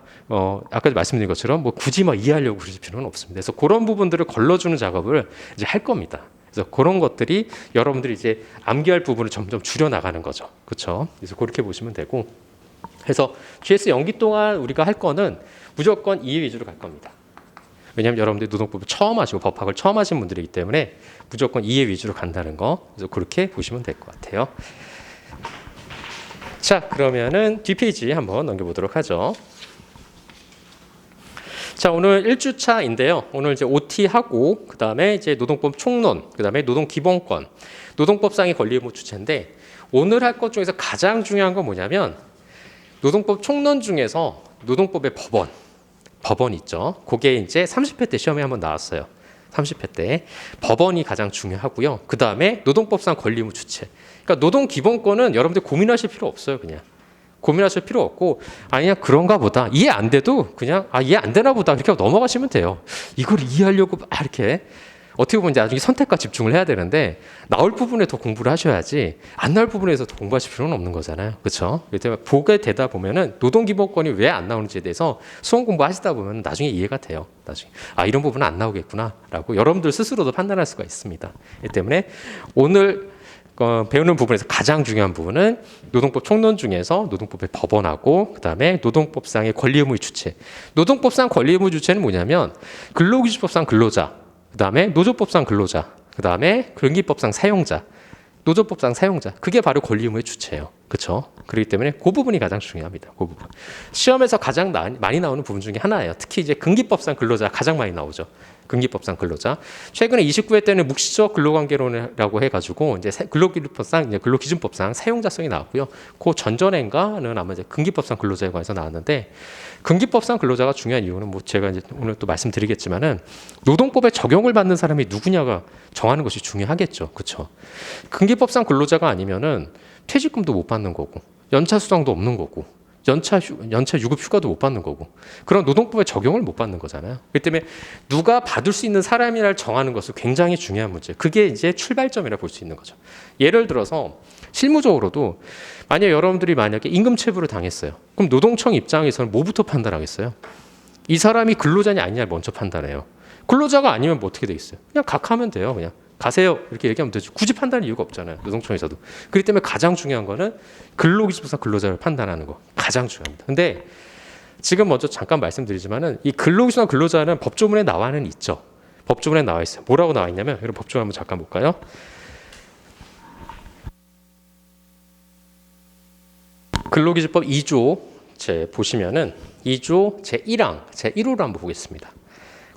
아까 말씀드린 것처럼 뭐 굳이 막 이해하려고 그러실 필요는 없습니다. 그래서 그런 부분들을 걸러주는 작업을 이제 할 겁니다. 그래서 그런 것들이 여러분들이 이제 암기할 부분을 점점 줄여 나가는 거죠. 그렇죠? 그래서 그렇게 보시면 되고. 그래서 GS 연기 동안 우리가 할 거는 무조건 이해 위주로 갈 겁니다. 왜냐하면 여러분들이 노동법을 처음 하시고 법학을 처음 하신 분들이기 때문에 무조건 이해 위주로 간다는 거. 그래서 그렇게 보시면 될 것 같아요. 자, 그러면은 뒷페이지 한번 넘겨보도록 하죠. 자, 오늘 1주차인데요. 오늘 이제 OT하고 그다음에 이제 노동법 총론, 그다음에 노동기본권, 노동법상의 권리 의무 주체인데 오늘 할 것 중에서 가장 중요한 건 뭐냐면 노동법 총론 중에서 노동법의 법원 있죠. 그게 이제 30회 때 시험에 한번 나왔어요. 30회 때 법원이 가장 중요하고요. 그 다음에 노동법상 권리 의무 주체. 그러니까 노동기본권은 여러분들 고민하실 필요 없어요. 그냥 고민하실 필요 없고 그냥 그런가 보다. 이해 안 돼도 그냥 이해 안 되나 보다 이렇게 넘어가시면 돼요. 이걸 이해하려고 막 이렇게 어떻게 보면 나중에 선택과 집중을 해야 되는데 나올 부분에 더 공부를 하셔야지 안 나올 부분에서 더 공부하실 필요는 없는 거잖아요. 그렇죠? 그렇기 때문에 보게 되다 보면은 노동기본권이 왜 안 나오는지에 대해서 수험 공부하시다 보면 나중에 이해가 돼요. 나중에 이런 부분은 안 나오겠구나라고 여러분들 스스로도 판단할 수가 있습니다. 그렇기 때문에 오늘 배우는 부분에서 가장 중요한 부분은 노동법 총론 중에서 노동법의 법원하고 그다음에 노동법상의 권리 의무의 주체. 노동법상 권리 의무 주체는 뭐냐면 근로기준법상 근로자, 그다음에 노조법상 근로자, 그다음에 근기법상 사용자, 노조법상 사용자. 그게 바로 권리 의무의 주체예요. 그렇죠? 그렇기 때문에 그 부분이 가장 중요합니다. 그 부분. 시험에서 가장 많이 나오는 부분 중에 하나예요. 특히 이제 근기법상 근로자 가장 많이 나오죠. 근기법상 근로자. 최근에 29회 때는 묵시적 근로관계론이라고 해가지고 이제 근로기준법상 이제 근로기준법상 사용자성이 나왔고요. 그 전전인가는 아마 이제 근기법상 근로자에 관해서 나왔는데 근기법상 근로자가 중요한 이유는 뭐 제가 이제 오늘 또 말씀드리겠지만은 노동법에 적용을 받는 사람이 누구냐가 정하는 것이 중요하겠죠. 그렇죠? 근기법상 근로자가 아니면은 퇴직금도 못 받는 거고 연차 수당도 없는 거고 연차 유급 휴가도 못 받는 거고 그런 노동법의 적용을 못 받는 거잖아요. 그렇기 때문에 누가 받을 수 있는 사람이라를 정하는 것은 굉장히 중요한 문제. 그게 이제 출발점이라 볼 수 있는 거죠. 예를 들어서 실무적으로도 만약에 임금 체불을 당했어요. 그럼 노동청 입장에서는 뭐부터 판단하겠어요? 이 사람이 근로자냐 아니냐를 먼저 판단해요. 근로자가 아니면 뭐 어떻게 돼 있어요? 그냥 각하면 돼요. 그냥 가세요 이렇게 얘기하면 되죠. 굳이 판단할 이유가 없잖아요. 노동청에서도. 그렇기 때문에 가장 중요한 거는 근로기준법상 근로자를 판단하는 거 가장 중요합니다. 근데 지금 먼저 잠깐 말씀드리지만은 이 근로기준법 근로자는 법조문에 나와는 있죠. 법조문에 나와 있어요. 뭐라고 나와 있냐면 여러분 법조문 한번 잠깐 볼까요? 근로기준법 2조 보시면은 2조 제1항 제1호를 한번 보겠습니다.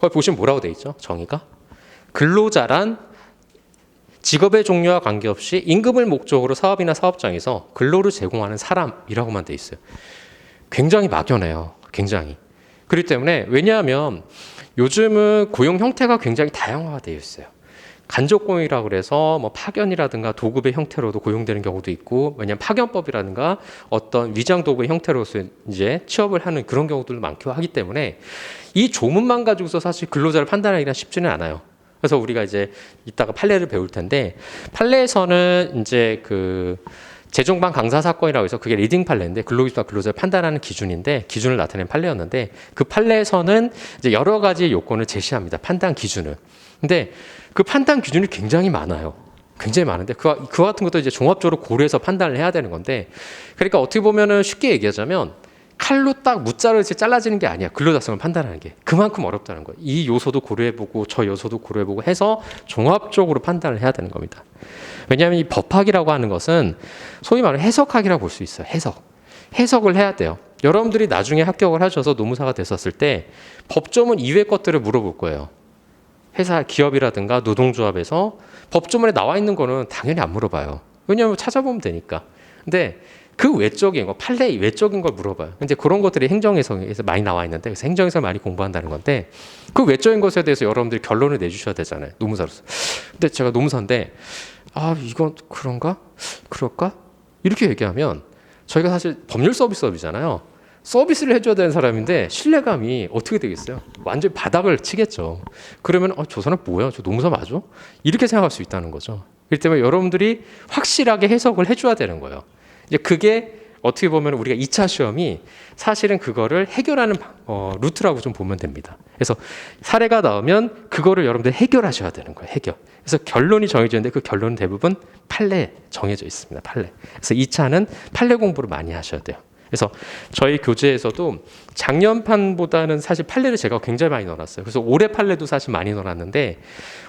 거기 보시면 뭐라고 돼 있죠? 정의가 근로자란 직업의 종류와 관계없이 임금을 목적으로 사업이나 사업장에서 근로를 제공하는 사람이라고만 돼 있어요. 굉장히 막연해요. 굉장히. 그렇기 때문에 왜냐하면 요즘은 고용 형태가 굉장히 다양화가 되어 있어요. 간접고용이라고 그래서 뭐 파견이라든가 도급의 형태로도 고용되는 경우도 있고 왜냐하면 파견법이라든가 어떤 위장 도구의 형태로서 이제 취업을 하는 그런 경우들도 많고 하기 때문에 이 조문만 가지고서 사실 근로자를 판단하기가 쉽지는 않아요. 그래서 우리가 이제 이따가 판례를 배울 텐데 판례에서는 이제 그 재종반 강사 사건이라고 해서 그게 리딩 판례인데 근로기준과 근로자를 판단하는 기준인데 기준을 나타낸 판례였는데 그 판례에서는 이제 여러 가지 요건을 제시합니다. 판단 기준을. 근데 그 판단 기준이 굉장히 많아요. 굉장히 많은데 그와 같은 것도 이제 종합적으로 고려해서 판단을 해야 되는 건데 그러니까 어떻게 보면은 쉽게 얘기하자면 칼로 딱 무자르듯이 잘라지는 게 아니야. 근로자성을 판단하는 게 그만큼 어렵다는 거예요. 이 요소도 고려해보고 저 요소도 고려해보고 해서 종합적으로 판단을 해야 되는 겁니다. 왜냐하면 이 법학이라고 하는 것은 소위 말하는 해석학이라고 볼 수 있어요. 해석을 해야 돼요. 여러분들이 나중에 합격을 하셔서 노무사가 됐었을 때 법조문 이외의 것들을 물어볼 거예요. 회사 기업이라든가 노동조합에서 법조문에 나와 있는 거는 당연히 안 물어봐요. 왜냐하면 찾아보면 되니까. 근데 그 외적인 거, 판례 외적인 걸 물어봐요. 근데 그런 것들이 행정해석에서 많이 나와 있는데 그래서 행정해석을 많이 공부한다는 건데 그 외적인 것에 대해서 여러분들이 결론을 내주셔야 되잖아요. 노무사로서. 근데 제가 노무사인데 이건 그런가? 그럴까? 이렇게 얘기하면 저희가 사실 법률 서비스업이잖아요. 서비스를 해줘야 되는 사람인데 신뢰감이 어떻게 되겠어요? 완전히 바닥을 치겠죠. 그러면 저 사람 뭐야? 저 노무사 맞아? 이렇게 생각할 수 있다는 거죠. 그렇기 때문에 여러분들이 확실하게 해석을 해줘야 되는 거예요. 이제 그게 어떻게 보면 우리가 2차 시험이 사실은 그거를 해결하는 루트라고 좀 보면 됩니다. 그래서 사례가 나오면 그거를 여러분들 해결하셔야 되는 거예요. 해결. 그래서 결론이 정해져 있는데 그 결론은 대부분 판례에 정해져 있습니다. 판례. 그래서 2차는 판례 공부를 많이 하셔야 돼요. 그래서 저희 교재에서도 작년판보다는 사실 판례를 제가 굉장히 많이 넣어놨어요. 그래서 올해 판례도 사실 많이 넣어놨는데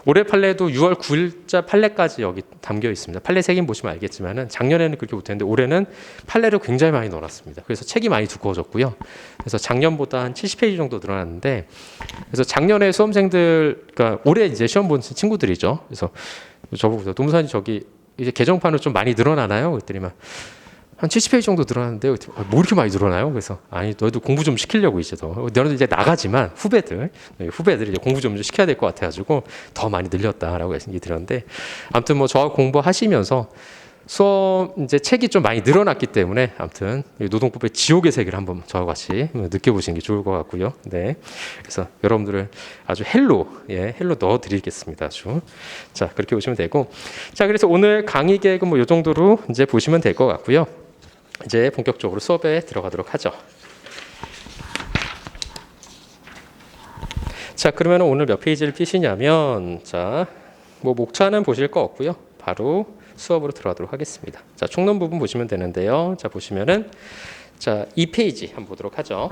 올해 판례도 6월 9일자 판례까지 여기 담겨 있습니다. 판례 색인 보시면 알겠지만은 작년에는 그렇게 못했는데 올해는 판례를 굉장히 많이 넣어놨습니다. 그래서 책이 많이 두꺼워졌고요. 그래서 작년보다 한 70페이지 정도 늘어났는데 그래서 작년에 수험생들, 그러니까 올해 이제 시험 본 친구들이죠. 그래서 저보고 노무사님 저기 이제 개정판으로 좀 많이 늘어나나요? 그랬더니만 한 70페이지 정도 늘어났는데요. 뭐 이렇게 많이 늘어나요? 그래서 아니 너희도 공부 좀 시키려고 이제 너희들 이제 나가지만 후배들이 이제 공부 좀 시켜야 될 것 같아가지고 더 많이 늘렸다라고 얘기 드렸는데 아무튼 뭐 저하고 공부하시면서 수업 이제 책이 좀 많이 늘어났기 때문에 아무튼 노동법의 지옥의 세계를 한번 저와 같이 느껴보시는 게 좋을 것 같고요. 네, 그래서 여러분들을 아주 헬로 넣어드리겠습니다. 아주 자 그렇게 보시면 되고 자 그래서 오늘 강의 계획은 뭐 이 정도로 이제 보시면 될 것 같고요. 이제 본격적으로 수업에 들어가도록 하죠. 자 그러면 오늘 몇 페이지를 피시냐면 자 뭐 목차는 보실 거 없고요. 바로 수업으로 들어가도록 하겠습니다. 자, 총론 부분 보시면 되는데요. 자, 보시면은 자, 2페이지 한번 보도록 하죠.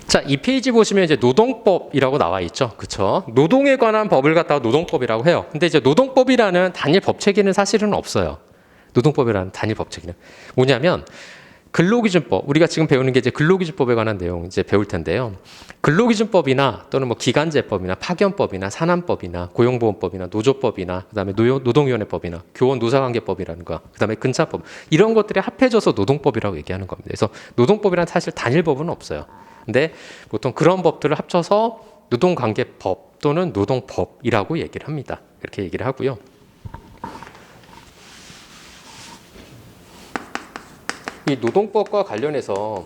자, 2페이지 보시면 이제 노동법이라고 나와 있죠. 그렇죠? 노동에 관한 법을 갖다가 노동법이라고 해요. 근데 이제 노동법이라는 단일 법 체계는 사실은 없어요. 노동법이라는 단일 법 체계는 뭐냐면 근로기준법, 우리가 지금 배우는 게 이제 근로기준법에 관한 내용 이제 배울 텐데요. 근로기준법이나 또는 뭐 기간제법이나 파견법이나 산안법이나 고용보험법이나 노조법이나 그다음에 노동위원회법이나 교원노사관계법이라든가 그다음에 근차법 이런 것들이 합해져서 노동법이라고 얘기하는 겁니다. 그래서 노동법이란 사실 단일법은 없어요. 근데 보통 그런 법들을 합쳐서 노동관계법 또는 노동법이라고 얘기를 합니다. 이렇게 얘기를 하고요. 이 노동법과 관련해서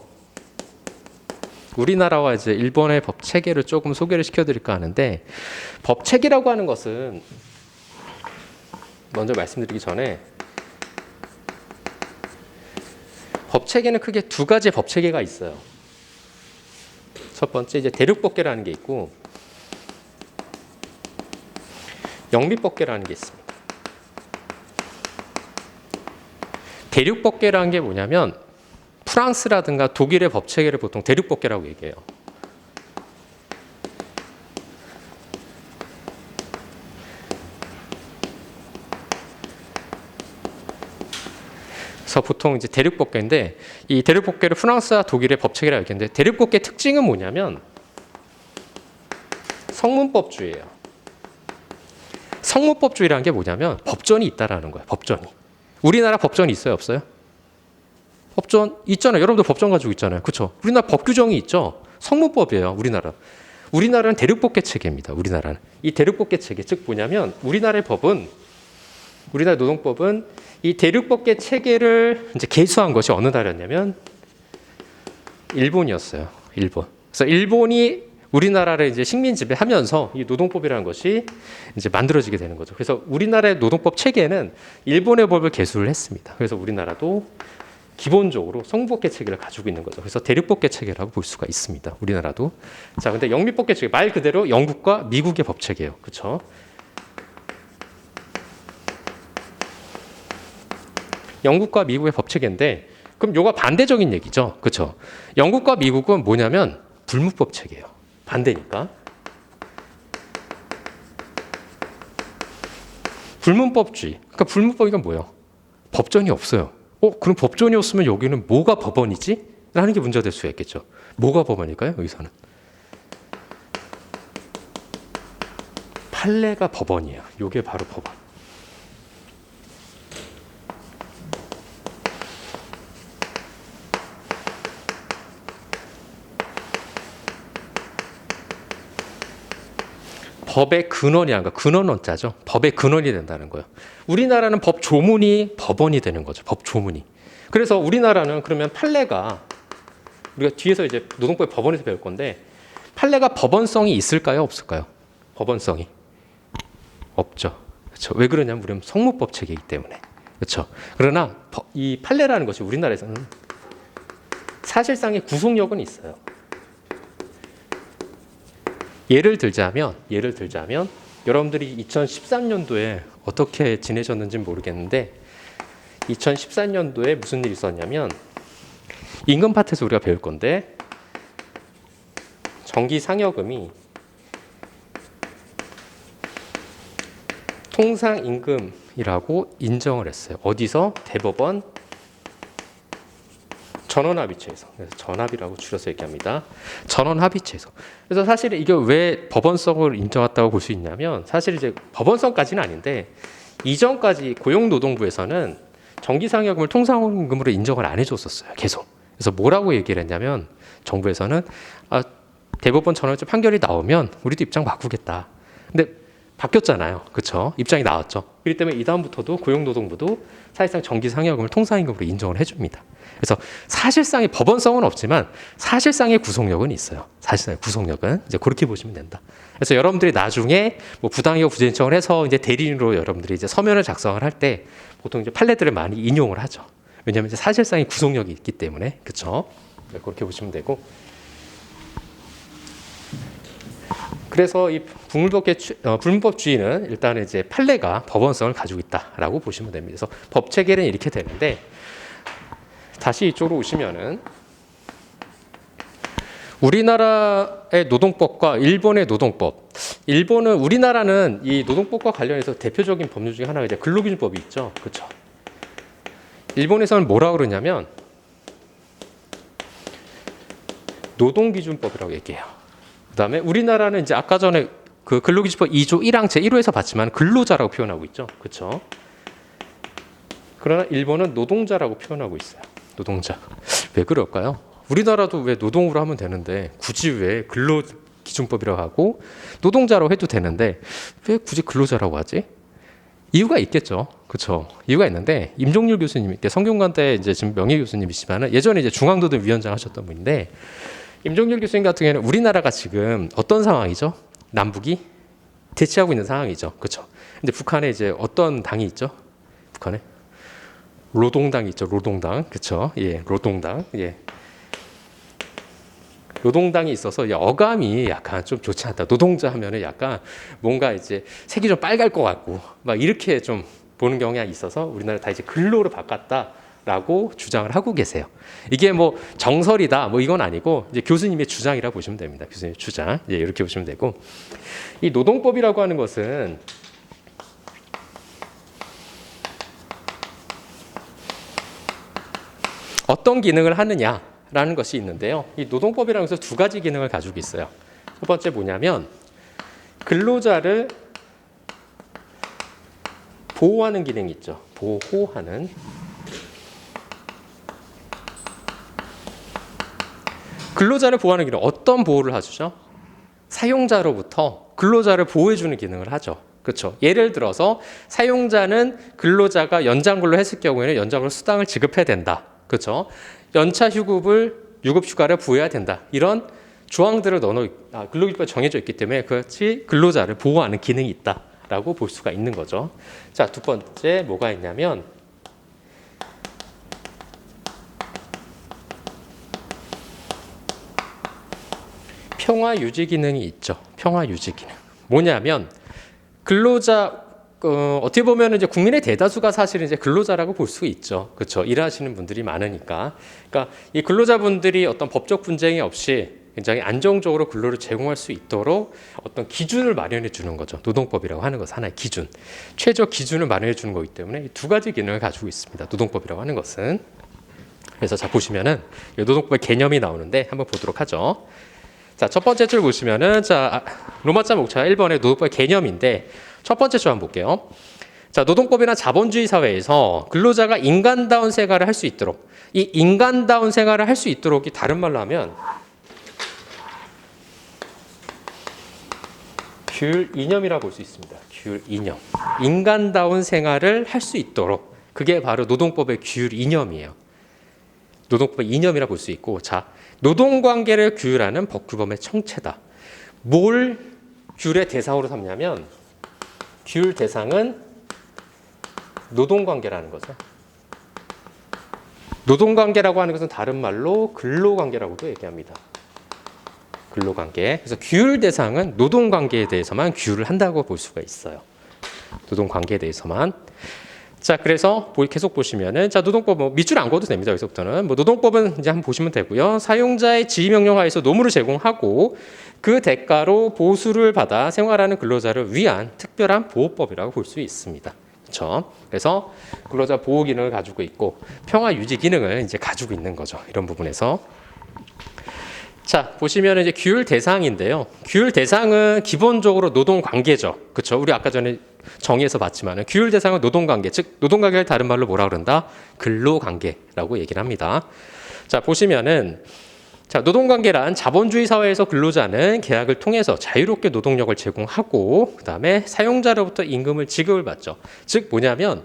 우리나라와 이제 일본의 법 체계를 조금 소개를 시켜드릴까 하는데 법 체계라고 하는 것은 먼저 말씀드리기 전에 법 체계는 크게 두 가지의 법 체계가 있어요. 첫 번째 이제 대륙법계라는 게 있고 영미법계라는 게 있습니다. 대륙법계라는 게 뭐냐면 프랑스라든가 독일의 법 체계를 보통 대륙법계라고 얘기해요. 그래서 보통 이제 대륙법계인데 이 대륙법계를 프랑스와 독일의 법 체계라고 얘기하는데 대륙법계 특징은 뭐냐면 성문법주의예요. 성문법주의라는 게 뭐냐면 법전이 있다라는 거예요. 법전이. 우리나라 법전이 있어요, 없어요? 법전 있잖아요. 여러분들 법전 가지고 있잖아요. 그렇죠? 우리나라 법 규정이 있죠. 성문법이에요, 우리나라. 우리나라는 대륙법계 체계입니다. 우리나라는. 이 대륙법계 체계, 즉 뭐냐면 우리나라 노동법은 이 대륙법계 체계를 이제 개수한 것이 어느 나라였냐면 일본이었어요. 일본. 그래서 일본이 우리나라를 이제 식민 지배하면서 이 노동법이라는 것이 이제 만들어지게 되는 거죠. 그래서 우리나라의 노동법 체계는 일본의 법을 계수를 했습니다. 그래서 우리나라도 기본적으로 성법계 체계를 가지고 있는 거죠. 그래서 대륙법계 체계라고 볼 수가 있습니다. 우리나라도. 자, 근데 영미법계 체계 말 그대로 영국과 미국의 법 체계예요. 그렇죠? 영국과 미국의 법 체계인데 그럼 요가 반대적인 얘기죠. 그렇죠? 영국과 미국은 뭐냐면 불문법 체계예요. 반대니까. 불문법주의. 그러니까 불문법이가 뭐예요? 법전이 없어요. 그럼 법전이 없으면 여기는 뭐가 법원이지? 라는 게 문제가 될 수가 있겠죠. 뭐가 법원일까요? 여기서는. 판례가 법원이에요. 이게 바로 법원. 법의 근원이란 거, 근원 원자죠. 법의 근원이 된다는 거예요. 우리나라는 법 조문이 법원이 되는 거죠. 법 조문이. 그래서 우리나라는 그러면 판례가 우리가 뒤에서 이제 노동법의 법원에서 배울 건데 판례가 법원성이 있을까요? 없을까요? 법원성이 없죠. 그렇죠. 왜 그러냐면 우리는 성문법 체계이기 때문에. 그렇죠. 그러나 이 판례라는 것이 우리나라에서는 사실상의 구속력은 있어요. 예를 들자면 여러분들이 2013년도에 어떻게 지내셨는지 모르겠는데 2014년도에 무슨 일이 있었냐면 임금 파트에서 우리가 배울 건데 정기 상여금이 통상 임금이라고 인정을 했어요. 어디서? 대법원 전원합의체에서. 그래서 전합이라고 줄여서 얘기합니다. 전원합의체에서. 그래서 사실 이게 왜 법원성을 인정했다고 볼 수 있냐면 사실 이제 법원성까지는 아닌데 이전까지 고용노동부에서는 정기상여금을 통상임금으로 인정을 안 해줬었어요. 계속. 그래서 뭐라고 얘기를 했냐면 정부에서는 대법원 전원합의체 판결이 나오면 우리도 입장 바꾸겠다. 근데 바뀌었잖아요. 그렇죠? 입장이 나왔죠. 그렇기 때문에 이 다음부터도 고용노동부도 사실상 정기상여금을 통상임금으로 인정을 해줍니다. 그래서 사실상의 법원성은 없지만 사실상의 구속력은 있어요. 사실상의 구속력은 이제 그렇게 보시면 된다. 그래서 여러분들이 나중에 뭐 부당이익 부재 신청을 해서 이제 대리인으로 여러분들이 이제 서면을 작성을 할 때 보통 이제 판례들을 많이 인용을 하죠. 왜냐하면 이제 사실상의 구속력이 있기 때문에 그렇죠. 그렇게 보시면 되고. 그래서 이 불문법주의는 일단 이제 판례가 법원성을 가지고 있다라고 보시면 됩니다. 그래서 법 체계는 이렇게 되는데. 다시 이쪽으로 오시면은 우리나라의 노동법과 일본의 노동법. 일본은 우리나라는 이 노동법과 관련해서 대표적인 법률 중에 하나가 이제 근로기준법이 있죠. 그렇죠? 일본에서는 뭐라고 그러냐면 노동기준법이라고 얘기해요. 그다음에 우리나라는 이제 아까 전에 그 근로기준법 2조 1항 제1호에서 봤지만 근로자라고 표현하고 있죠. 그렇죠? 그러나 일본은 노동자라고 표현하고 있어요. 노동자. 왜 그럴까요? 우리나라도 왜 노동으로 하면 되는데 굳이 왜 근로기준법이라고 하고 노동자로 해도 되는데 왜 굳이 근로자라고 하지? 이유가 있겠죠. 그렇죠. 이유가 있는데 임종률 교수님, 성균관대 이제 지금 명예 교수님이시지만 예전에 이제 중앙노동위원장 하셨던 분인데 임종률 교수님 같은 경우에는 우리나라가 지금 어떤 상황이죠? 남북이 대치하고 있는 상황이죠. 그렇죠. 근데 북한에 이제 어떤 당이 있죠? 북한에 노동당이 있죠. 노동당. 그렇죠. 예, 노동당. 예. 노동당이 있어서 어감이 약간 좀 좋지 않다. 노동자 하면은 약간 뭔가 이제 색이 좀 빨갈 것 같고 막 이렇게 좀 보는 경향이 있어서 우리나라 다 이제 근로로 바꿨다라고 주장을 하고 계세요. 이게 뭐 정설이다 뭐 이건 아니고 이제 교수님의 주장이라고 보시면 됩니다. 교수님의 주장. 예, 이렇게 보시면 되고 이 노동법이라고 하는 것은 어떤 기능을 하느냐라는 것이 있는데요. 이 노동법이라는 것은 두 가지 기능을 가지고 있어요. 첫 번째 뭐냐면 근로자를 보호하는 기능이 있죠. 보호하는. 근로자를 보호하는 기능. 어떤 보호를 해주죠? 사용자로부터 근로자를 보호해주는 기능을 하죠. 그렇죠. 예를 들어서 사용자는 근로자가 연장근로 했을 경우에는 연장근로 수당을 지급해야 된다. 그렇죠. 연차 휴급을 유급 휴가를 부여해야 된다. 이런 조항들을 근로기준법에 정해져 있기 때문에 그같이 근로자를 보호하는 기능이 있다라고 볼 수가 있는 거죠. 자, 두 번째 뭐가 있냐면 평화 유지 기능이 있죠. 평화 유지 기능. 뭐냐면 근로자 어떻게 보면 이제 국민의 대다수가 사실은 이제 근로자라고 볼 수 있죠. 그렇죠. 일하시는 분들이 많으니까. 그러니까 이 근로자분들이 어떤 법적 분쟁이 없이 굉장히 안정적으로 근로를 제공할 수 있도록 어떤 기준을 마련해 주는 거죠. 노동법이라고 하는 것은 하나의 기준, 최저 기준을 마련해 주는 거기 때문에 이 두 가지 기능을 가지고 있습니다. 노동법이라고 하는 것은. 그래서 자 보시면은 노동법의 개념이 나오는데 한번 보도록 하죠. 자, 첫 번째 줄 보시면은 로마자 목차 1번의 노동법의 개념인데 첫 번째 줄 한번 볼게요. 자, 노동법이나 자본주의 사회에서 근로자가 인간다운 생활을 할 수 있도록 이 인간다운 생활을 할 수 있도록이 다른 말로 하면 규율 이념이라고 볼 수 있습니다. 규율 이념. 인간다운 생활을 할 수 있도록 그게 바로 노동법의 규율 이념이에요. 노동법의 이념이라 볼 수 있고 자, 노동관계를 규율하는 법규범의 청체다. 뭘 규율의 대상으로 삼냐면 규율 대상은 노동관계라는 거죠. 노동관계라고 하는 것은 다른 말로 근로관계라고도 얘기합니다. 근로관계. 그래서 규율 대상은 노동관계에 대해서만 규율을 한다고 볼 수가 있어요. 노동관계에 대해서만. 자, 그래서 계속 보시면은 자, 노동법 밑줄 안 그어도 됩니다. 여기서부터는 노동법은 이제 한번 보시면 되고요. 사용자의 지휘 명령 하에서 노무를 제공하고 그 대가로 보수를 받아 생활하는 근로자를 위한 특별한 보호법이라고 볼 수 있습니다. 그렇죠? 그래서 근로자 보호 기능을 가지고 있고 평화 유지 기능을 이제 가지고 있는 거죠. 이런 부분에서. 자, 보시면 이제 규율 대상인데요. 규율 대상은 기본적으로 노동 관계죠. 그렇죠? 우리 아까 전에 정의에서 봤지만 규율 대상은 노동 관계, 즉 노동 관계를 다른 말로 뭐라 그런다? 근로 관계라고 얘기를 합니다. 자, 보시면은 자, 노동 관계란 자본주의 사회에서 근로자는 계약을 통해서 자유롭게 노동력을 제공하고 그다음에 사용자로부터 임금을 지급을 받죠. 즉 뭐냐면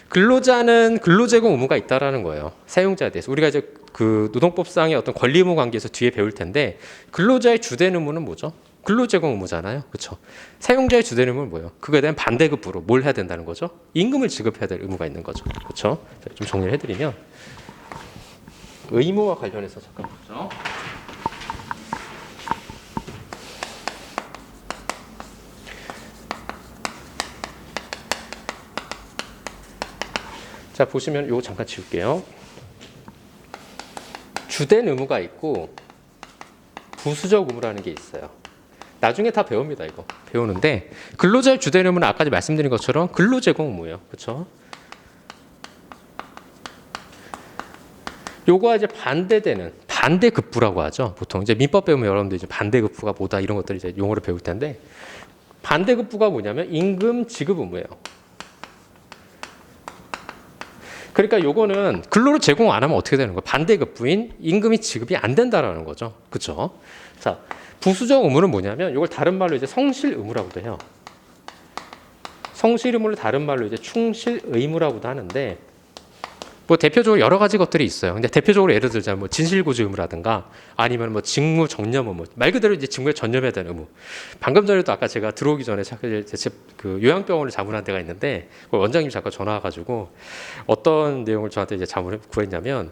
근로자는 근로 제공 의무가 있다라는 거예요. 사용자에 대해서. 우리가 이제 그 노동법상의 어떤 권리 의무 관계에서 뒤에 배울 텐데 근로자의 주된 의무는 뭐죠? 근로 제공 의무잖아요. 그렇죠? 사용자의 주된 의무는 뭐예요? 그거에 대한 반대급부로 뭘 해야 된다는 거죠? 임금을 지급해야 될 의무가 있는 거죠. 그렇죠? 좀 정리를 해드리면 의무와 관련해서 잠깐 보죠. 자, 보시면 요거 잠깐 지울게요. 주된 의무가 있고 부수적 의무라는 게 있어요. 나중에 다 배웁니다. 이거 배우는데 근로자의 주된 의무는 아까 말씀드린 것처럼 근로 제공 의무예요. 그렇죠? 요거와 이제 반대되는 반대급부라고 하죠. 보통 이제 민법 배우면 여러분들 이제 반대급부가 뭐다 이런 것들 이제 용어를 배울 텐데 반대급부가 뭐냐면 임금 지급 의무예요. 그러니까 요거는 근로를 제공 안 하면 어떻게 되는 거예요? 반대급부인 임금이 지급이 안 된다라는 거죠. 그렇죠? 자, 부수적 의무는 뭐냐면 이걸 다른 말로 이제 성실 의무라고도 해요. 성실 의무를 다른 말로 이제 충실 의무라고도 하는데 뭐 대표적으로 여러 가지 것들이 있어요. 근데 대표적으로 예를 들자면 뭐 진실고지 의무라든가 아니면 뭐 직무 전념 의무 말 그대로 이제 직무에 전념해야 되는 의무. 방금 전에도 아까 제가 들어오기 전에 그 요양병원을 자문한 데가 있는데 그 원장님이 잠깐 전화 와가지고 어떤 내용을 저한테 이제 자문을 구했냐면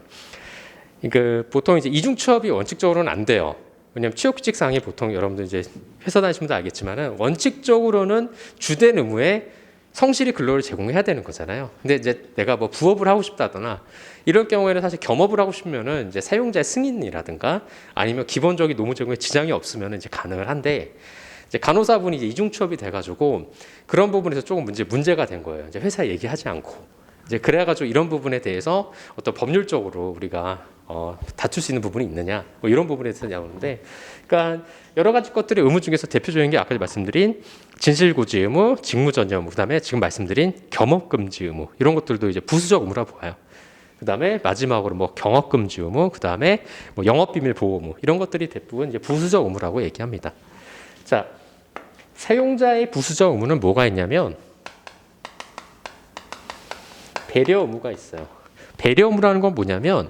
그 보통 이제 이중 취업이 원칙적으로는 안 돼요. 왜냐하면 취업규칙상이 보통 여러분들 이제 회사 다니시면 다 알겠지만은 원칙적으로는 주된 의무에 성실히 근로를 제공해야 되는 거잖아요. 근데 이제 내가 뭐 부업을 하고 싶다거나 이런 경우에는 사실 겸업을 하고 싶으면은 이제 사용자의 승인이라든가 아니면 기본적인 노무 제공에 지장이 없으면 이제 가능을 한데 이제 간호사분이 이제 이중 취업이 돼가지고 그런 부분에서 조금 문제가 된 거예요. 이제 회사에 얘기하지 않고 이제 그래가지고 이런 부분에 대해서 어떤 법률적으로 우리가 다툴 수 있는 부분이 있느냐 뭐 이런 부분에 대해서 나오는데 그러니까 여러 가지 것들의 의무 중에서 대표적인 게 아까 말씀드린 진실고지 의무, 직무전념 의무, 그다음에 지금 말씀드린 겸업금지 의무 이런 것들도 이제 부수적 의무라 보아요. 그다음에 마지막으로 뭐 경업금지 의무, 그다음에 뭐 영업비밀 보호 의무 이런 것들이 대부분 이제 부수적 의무라고 얘기합니다. 자, 사용자의 부수적 의무는 뭐가 있냐면 배려 의무가 있어요. 배려 의무라는 건 뭐냐면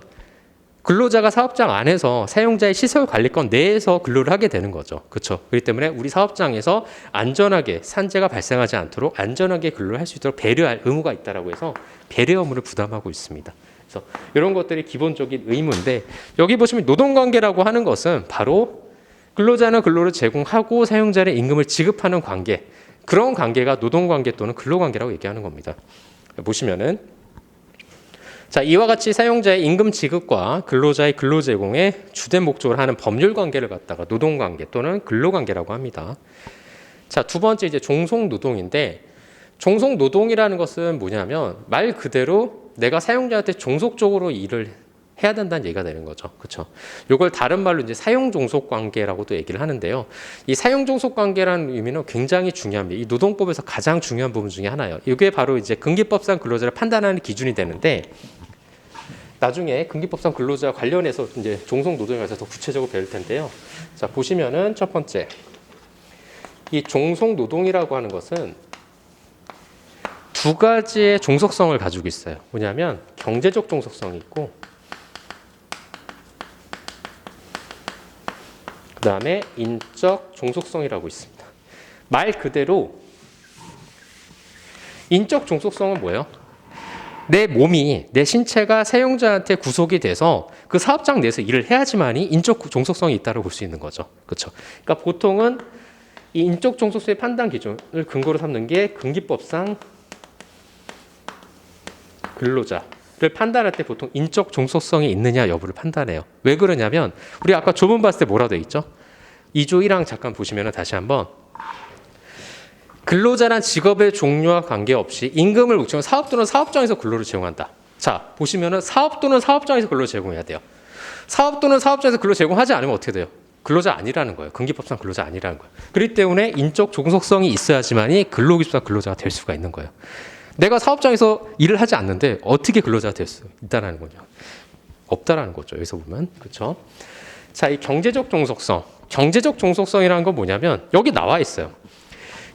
근로자가 사업장 안에서 사용자의 시설 관리권 내에서 근로를 하게 되는 거죠. 그렇죠? 그렇기 때문에 우리 사업장에서 안전하게 산재가 발생하지 않도록 안전하게 근로를 할 수 있도록 배려할 의무가 있다라고 해서 배려 의무를 부담하고 있습니다. 그래서 이런 것들이 기본적인 의무인데 여기 보시면 노동관계라고 하는 것은 바로 근로자는 근로를 제공하고 사용자는 임금을 지급하는 관계, 그런 관계가 노동관계 또는 근로관계라고 얘기하는 겁니다. 보시면은 자, 이와 같이 사용자의 임금 지급과 근로자의 근로 제공에 주된 목적으로 하는 법률 관계를 갖다가 노동관계 또는 근로관계라고 합니다. 자, 두 번째 이제 종속노동인데 종속노동이라는 것은 뭐냐면 말 그대로 내가 사용자한테 종속적으로 일을 해야 된다는 얘기가 되는 거죠. 그렇죠? 이걸 다른 말로 이제 사용 종속 관계라고도 얘기를 하는데요. 이 사용 종속 관계라는 의미는 굉장히 중요합니다. 이 노동법에서 가장 중요한 부분 중에 하나예요. 이게 바로 이제 근기법상 근로자를 판단하는 기준이 되는데 나중에 근기법상 근로자 관련해서 이제 종속 노동에 관해서 더 구체적으로 배울 텐데요. 자, 보시면은 첫 번째 이 종속 노동이라고 하는 것은 두 가지의 종속성을 가지고 있어요. 뭐냐면 경제적 종속성이 있고 그 다음에 인적 종속성이라고 있습니다. 말 그대로 인적 종속성은 뭐예요? 내 몸이, 내 신체가 사용자한테 구속이 돼서 그 사업장 내에서 일을 해야지만이 인적 종속성이 있다고 볼 수 있는 거죠. 그렇죠? 그러니까 보통은 이 인적 종속성의 판단 기준을 근거로 삼는 게 근기법상 근로자를 판단할 때 보통 인적 종속성이 있느냐 여부를 판단해요. 왜 그러냐면 우리 아까 조문 봤을 때 뭐라 돼 있죠? 2조 1항 잠깐 보시면 다시 한번 근로자란 직업의 종류와 관계없이 임금을 목적으로 사업 또는 사업장에서 근로를 제공한다. 자, 보시면은 사업 또는 사업장에서 근로를 제공해야 돼요. 사업 또는 사업장에서 근로 제공하지 않으면 어떻게 돼요? 근로자 아니라는 거예요. 근기법상 근로자 아니라는 거예요. 그렇기 때문에 인적 종속성이 있어야지만이 근로기준상 근로자가 될 수가 있는 거예요. 내가 사업장에서 일을 하지 않는데 어떻게 근로자가 될 수 있다라는 거죠. 없다라는 거죠. 여기서 보면. 그렇죠? 자, 이 경제적 종속성. 경제적 종속성이라는 건 뭐냐면 여기 나와 있어요.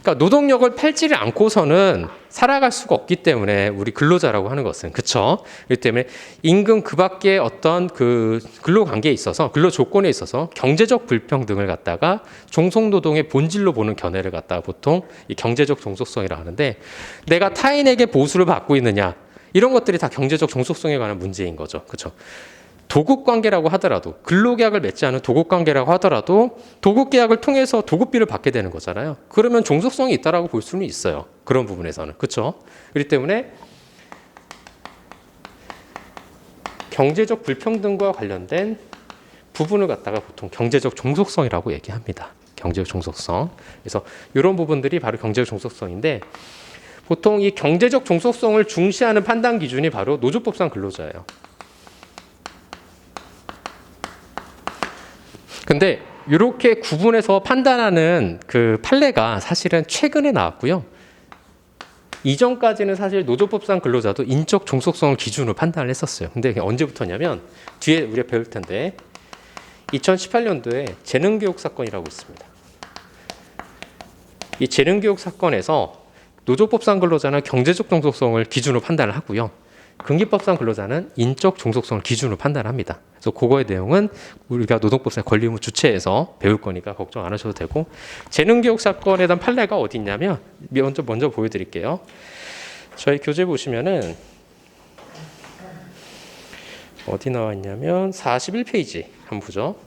그러니까 노동력을 팔지를 않고서는 살아갈 수가 없기 때문에 우리 근로자라고 하는 것은 그렇죠. 그렇기 때문에 임금 그 밖에 어떤 그 근로 관계에 있어서 근로 조건에 있어서 경제적 불평등을 갖다가 종속노동의 본질로 보는 견해를 갖다가 보통 이 경제적 종속성이라고 하는데 내가 타인에게 보수를 받고 있느냐 이런 것들이 다 경제적 종속성에 관한 문제인 거죠. 그렇죠. 도급관계라고 하더라도 근로계약을 맺지 않은 도급관계라고 하더라도 도급계약을 통해서 도급비를 받게 되는 거잖아요. 그러면 종속성이 있다라고 볼 수는 있어요. 그런 부분에서는. 그렇죠? 그렇기 때문에 경제적 불평등과 관련된 부분을 갖다가 보통 경제적 종속성이라고 얘기합니다. 경제적 종속성. 그래서 이런 부분들이 바로 경제적 종속성인데 보통 이 경제적 종속성을 중시하는 판단 기준이 바로 노조법상 근로자예요. 근데 이렇게 구분해서 판단하는 그 판례가 사실은 최근에 나왔고요. 이전까지는 사실 노조법상 근로자도 인적 종속성을 기준으로 판단을 했었어요. 근데 언제부터냐면 뒤에 우리가 배울 텐데 2018년도에 재능교육 사건이라고 있습니다. 이 재능교육 사건에서 노조법상 근로자는 경제적 종속성을 기준으로 판단을 하고요. 근기법상 근로자는 인적 종속성을 기준으로 판단합니다. 그래서 그거의 내용은 우리가 노동법상 권리의무 주체에서 배울 거니까 걱정 안 하셔도 되고 재능교육 사건에 대한 판례가 어디 있냐면 먼저 보여드릴게요. 저희 교재 보시면은 어디 나와 있냐면 41페이지 한번 보죠.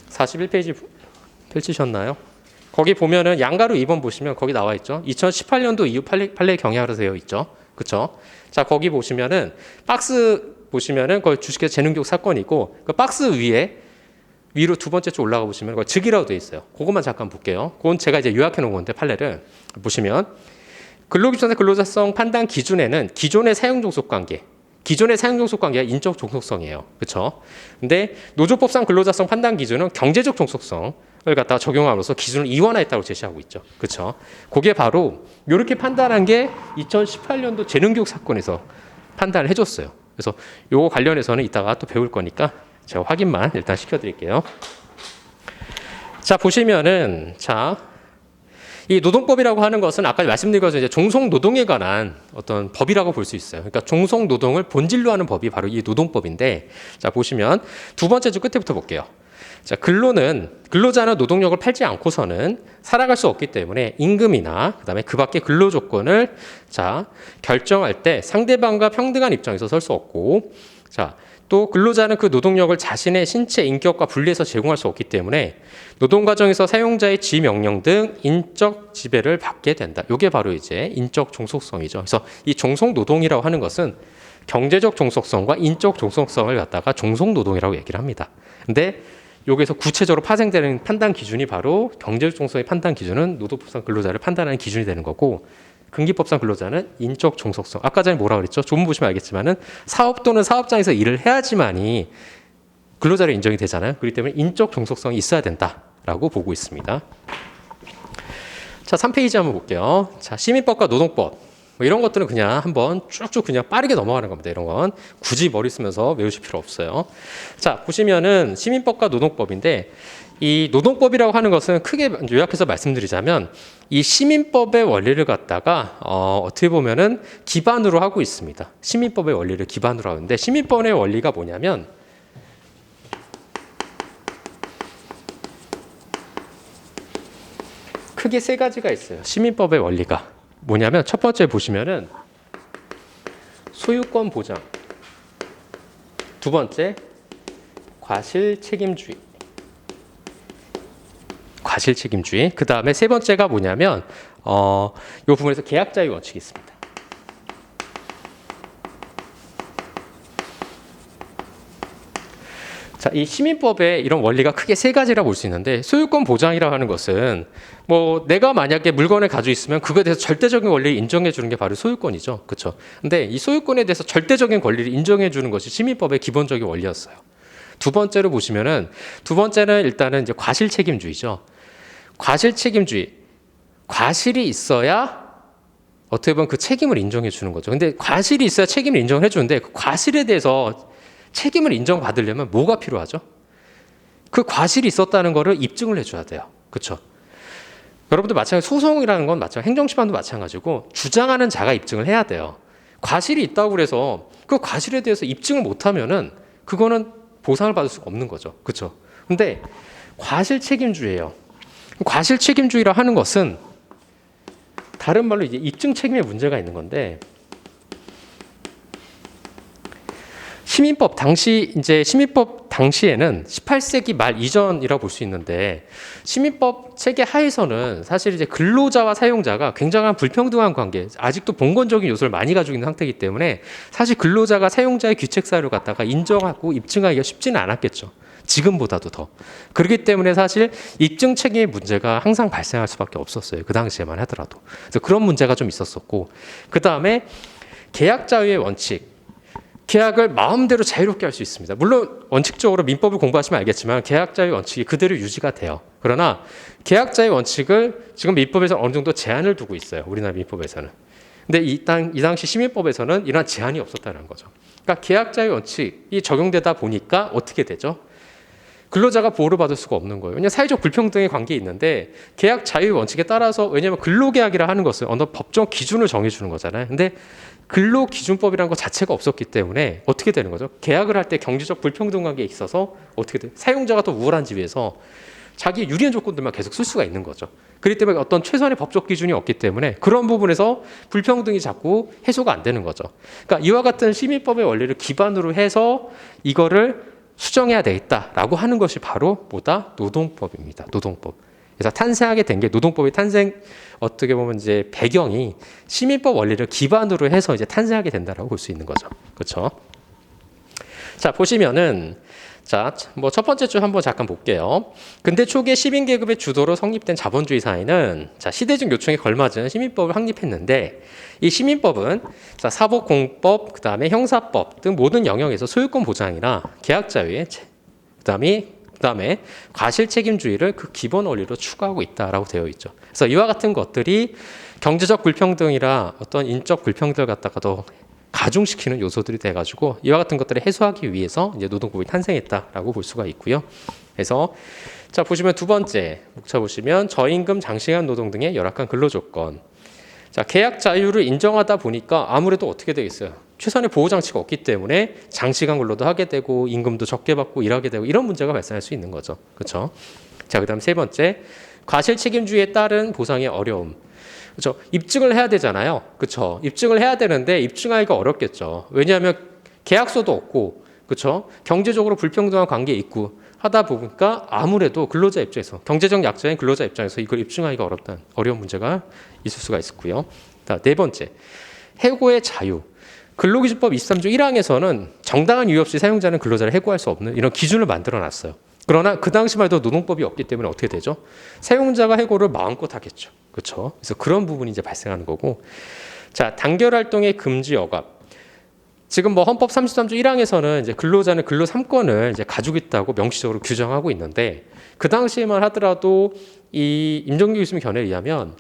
41페이지 펼치셨나요? 거기 보면은 양가로 2번 보시면 거기 나와 있죠. 2018년도 이후 판례 경향으로 되어 있죠. 그렇죠? 자, 거기 보시면은 박스 보시면은 거기 주식회사 재능교육 사건이고 그 박스 위로 두 번째 줄 올라가 보시면 거기 즉이라고 되어 있어요. 그것만 잠깐 볼게요. 그건 제가 이제 요약해 놓은 건데 판례를 보시면 근로기준의 근로자성 판단 기준에는 기존의 사용 종속 관계, 기존의 사용 종속 관계가 인적 종속성이에요. 그렇죠? 근데 노조법상 근로자성 판단 기준은 경제적 종속성을 갖다가 적용함으로써 기준을 이원화했다고 제시하고 있죠. 그렇죠? 그게 바로 이렇게 판단한 게 2018년도 재능교육 사건에서 판단을 해줬어요. 그래서 요거 관련해서는 이따가 또 배울 거니까 제가 확인만 일단 시켜드릴게요. 자, 보시면은 자 이 노동법이라고 하는 것은 아까 말씀드린 것처럼 이제 종속 노동에 관한 어떤 법이라고 볼 수 있어요. 그러니까 종속 노동을 본질로 하는 법이 바로 이 노동법인데, 자 보시면 두 번째 줄 끝에부터 볼게요. 자, 근로자는 노동력을 팔지 않고서는 살아갈 수 없기 때문에 임금이나 그다음에 그 밖의 근로 조건을 자 결정할 때 상대방과 평등한 입장에서 설 수 없고, 자 또 근로자는 그 노동력을 자신의 신체 인격과 분리해서 제공할 수 없기 때문에 노동 과정에서 사용자의 지명령 등 인적 지배를 받게 된다. 이게 바로 이제 인적 종속성이죠. 그래서 이 종속 노동이라고 하는 것은 경제적 종속성과 인적 종속성을 갖다가 종속 노동이라고 얘기를 합니다. 근데 여기서 구체적으로 파생되는 판단 기준이 바로 경제적 종속성의 판단 기준은 노동법상 근로자를 판단하는 기준이 되는 거고, 근기법상 근로자는 인적 종속성. 아까 전에 뭐라 그랬죠? 좀 보시면 알겠지만은 사업 또는 사업장에서 일을 해야지만이 근로자로 인정이 되잖아요. 그렇기 때문에 인적 종속성이 있어야 된다라고 보고 있습니다. 자, 3페이지 한번 볼게요. 자, 시민법과 노동법. 뭐 이런 것들은 그냥 한번 쭉쭉 그냥 빠르게 넘어가는 겁니다. 이런 건 굳이 머리 쓰면서 외우실 필요 없어요. 자, 보시면은 시민법과 노동법인데, 이 노동법이라고 하는 것은 크게 요약해서 말씀드리자면 이 시민법의 원리를 갖다가 어떻게 보면은 기반으로 하고 있습니다. 시민법의 원리를 기반으로 하는데, 시민법의 원리가 뭐냐면 크게 세 가지가 있어요. 시민법의 원리가 뭐냐면, 첫 번째 보시면은 소유권 보장, 두 번째 과실 책임주의, 그 다음에 세 번째가 뭐냐면 이 부분에서 계약 자유 원칙이 있습니다. 자, 이 시민법의 이런 원리가 크게 세 가지라 볼 수 있는데, 소유권 보장이라고 하는 것은 뭐 내가 만약에 물건을 가지고 있으면 그거에 대해서 절대적인 권리를 인정해 주는 게 바로 소유권이죠. 그렇죠? 근데 이 소유권에 대해서 절대적인 권리를 인정해 주는 것이 시민법의 기본적인 원리였어요. 두 번째로 보시면은, 두 번째는 일단은 이제 과실 책임주의죠. 과실 책임주의. 과실이 있어야 어떻게 보면 그 책임을 인정해 주는 거죠. 근데 과실이 있어야 책임을 인정해 주는데, 그 과실에 대해서 책임을 인정받으려면 뭐가 필요하죠? 그 과실이 있었다는 거를 입증을 해줘야 돼요. 그렇죠? 여러분들 마찬가지, 소송이라는 건 마찬가지, 행정심판도 마찬가지고 주장하는 자가 입증을 해야 돼요. 과실이 있다고 그래서 그 과실에 대해서 입증을 못하면은 그거는 보상을 받을 수가 없는 거죠. 그렇죠? 근데 과실 책임주의예요. 과실 책임주의라 하는 것은 다른 말로 이제 입증 책임에 문제가 있는 건데, 시민법 당시에는 18세기 말 이전이라고 볼 수 있는데, 시민법 체계 하에서는 사실 이제 근로자와 사용자가 굉장한 불평등한 관계, 아직도 봉건적인 요소를 많이 가지고 있는 상태이기 때문에 사실 근로자가 사용자의 규책 사유를 갖다가 인정하고 입증하기가 쉽지는 않았겠죠. 지금보다도 더. 그렇기 때문에 사실 입증 책임의 문제가 항상 발생할 수밖에 없었어요. 그 당시에만 하더라도. 그래서 그런 문제가 좀 있었었고, 그 다음에 계약 자유의 원칙. 계약을 마음대로 자유롭게 할 수 있습니다. 물론 원칙적으로 민법을 공부하시면 알겠지만 계약 자유 원칙이 그대로 유지가 돼요. 그러나 계약 자유 원칙을 지금 민법에서 어느 정도 제한을 두고 있어요. 우리나라 민법에서는. 근데 이 당시 시민법에서는 이런 제한이 없었다는 거죠. 그러니까 계약 자유 원칙이 적용되다 보니까 어떻게 되죠? 근로자가 보호를 받을 수가 없는 거예요. 왜냐하면 사회적 불평등의 관계에 있는데, 계약 자유 원칙에 따라서, 왜냐하면 근로계약이라 하는 것은 어느 법정 기준을 정해주는 거잖아요. 근데 근로기준법이라는 것 자체가 없었기 때문에 어떻게 되는 거죠? 계약을 할 때 경제적 불평등 관계에 있어서 어떻게 돼요? 사용자가 더 우월한 지위에서 자기 유리한 조건들만 계속 쓸 수가 있는 거죠. 그렇기 때문에 어떤 최소한의 법적 기준이 없기 때문에 그런 부분에서 불평등이 자꾸 해소가 안 되는 거죠. 그러니까 이와 같은 시민법의 원리를 기반으로 해서 이거를 수정해야 되겠다라고 하는 것이 바로 뭐다? 노동법입니다. 노동법. 그래서 탄생하게 된 게, 노동법의 탄생 어떻게 보면 이제 배경이 시민법 원리를 기반으로 해서 이제 탄생하게 된다라고 볼 수 있는 거죠. 그렇죠? 자, 보시면은 자, 뭐 첫 번째 줄 한번 잠깐 볼게요. 근대 초기에 시민 계급의 주도로 성립된 자본주의 사회는 자, 시대적 요청에 걸맞은 시민법을 확립했는데, 이 시민법은 자, 사법공법, 그다음에 형사법 등 모든 영역에서 소유권 보장이나 계약 자유의 그다음에 과실 책임주의를 그 기본 원리로 추구하고 있다라고 되어 있죠. 그래서 이와 같은 것들이 경제적 불평등이라 어떤 인적 불평등을 갖다가 더 가중시키는 요소들이 돼가지고 이와 같은 것들을 해소하기 위해서 이제 노동법이 탄생했다라고 볼 수가 있고요. 해서 자 보시면 두 번째 목차 보시면 저임금, 장시간 노동 등의 열악한 근로조건. 자 계약 자유를 인정하다 보니까 아무래도 어떻게 되겠어요? 최선의 보호 장치가 없기 때문에 장시간 근로도 하게 되고 임금도 적게 받고 일하게 되고 이런 문제가 발생할 수 있는 거죠. 그렇죠? 자 그다음 세 번째 과실 책임주의에 따른 보상의 어려움. 그렇죠? 입증을 해야 되잖아요. 그렇죠? 입증을 해야 되는데 입증하기가 어렵겠죠. 왜냐하면 계약서도 없고, 그렇죠? 경제적으로 불평등한 관계에 있고 하다 보니까 아무래도 근로자 입장에서 경제적 약자인 근로자 입장에서 이걸 입증하기가 어려운 문제가 있을 수가 있고요. 네 번째, 해고의 자유. 근로기준법 23조 1항에서는 정당한 이유 없이 사용자는 근로자를 해고할 수 없는 이런 기준을 만들어놨어요. 그러나 그 당시만 해도 노동법이 없기 때문에 어떻게 되죠? 사용자가 해고를 마음껏 하겠죠. 그렇죠? 그래서 그런 부분이 이제 발생하는 거고. 자, 단결 활동의 금지 여갑. 지금 뭐 헌법 33조 1항에서는 이제 근로자는 근로 3권을 이제 가지고 있다고 명시적으로 규정하고 있는데 그 당시에만 하더라도 이 임종규 교수님 견해에 의하면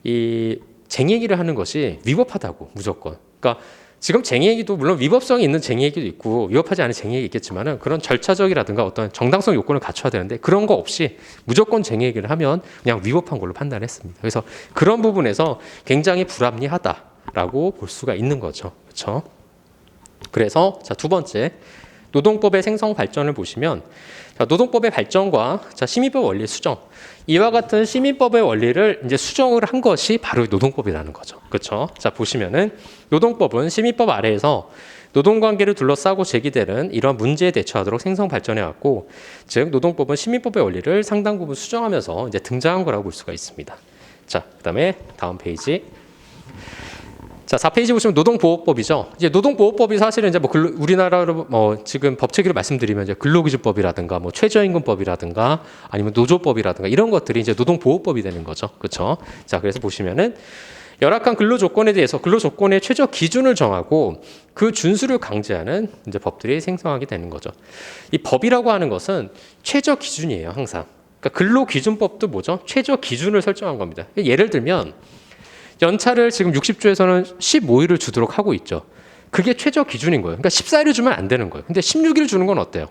이 쟁얘기를 하는 것이 위법하다고 무조건. 그러니까 지금 쟁얘기도 물론 위법성이 있는 쟁얘기도 있고 위법하지 않은 쟁얘기 있겠지만은 그런 절차적이라든가 어떤 정당성 요건을 갖춰야 되는데 그런 거 없이 무조건 쟁얘기를 하면 그냥 위법한 걸로 판단했습니다. 그래서 그런 부분에서 굉장히 불합리하다라고 볼 수가 있는 거죠. 그렇죠? 그래서 자, 두 번째 노동법의 생성 발전을 보시면 자, 노동법의 발전과 자, 심의법 원리 수정 이와 같은 심의법의 원리를 이제 수정을 한 것이 바로 노동법이라는 거죠. 그렇죠? 자 보시면은 노동법은 심의법 아래에서 노동관계를 둘러싸고 제기되는 이런 문제에 대처하도록 생성 발전해 왔고, 즉 노동법은 심의법의 원리를 상당 부분 수정하면서 이제 등장한 거라고 볼 수가 있습니다. 자 그다음에 다음 페이지. 자, 4페이지 보시면 노동보호법이죠. 이제 노동보호법이 사실은 이제 뭐 우리나라로 뭐 지금 법 체계를 말씀드리면 이제 근로기준법이라든가 뭐 최저임금법이라든가 아니면 노조법이라든가 이런 것들이 이제 노동보호법이 되는 거죠. 그렇죠? 자, 그래서 보시면은 열악한 근로조건에 대해서 근로조건의 최저 기준을 정하고 그 준수를 강제하는 이제 법들이 생성하게 되는 거죠. 이 법이라고 하는 것은 최저 기준이에요, 항상. 그러니까 근로기준법도 뭐죠? 최저 기준을 설정한 겁니다. 예를 들면 연차를 지금 60조에서는 15일을 주도록 하고 있죠. 그게 최저 기준인 거예요. 그러니까 14일을 주면 안 되는 거예요. 근데 16일 주는 건 어때요?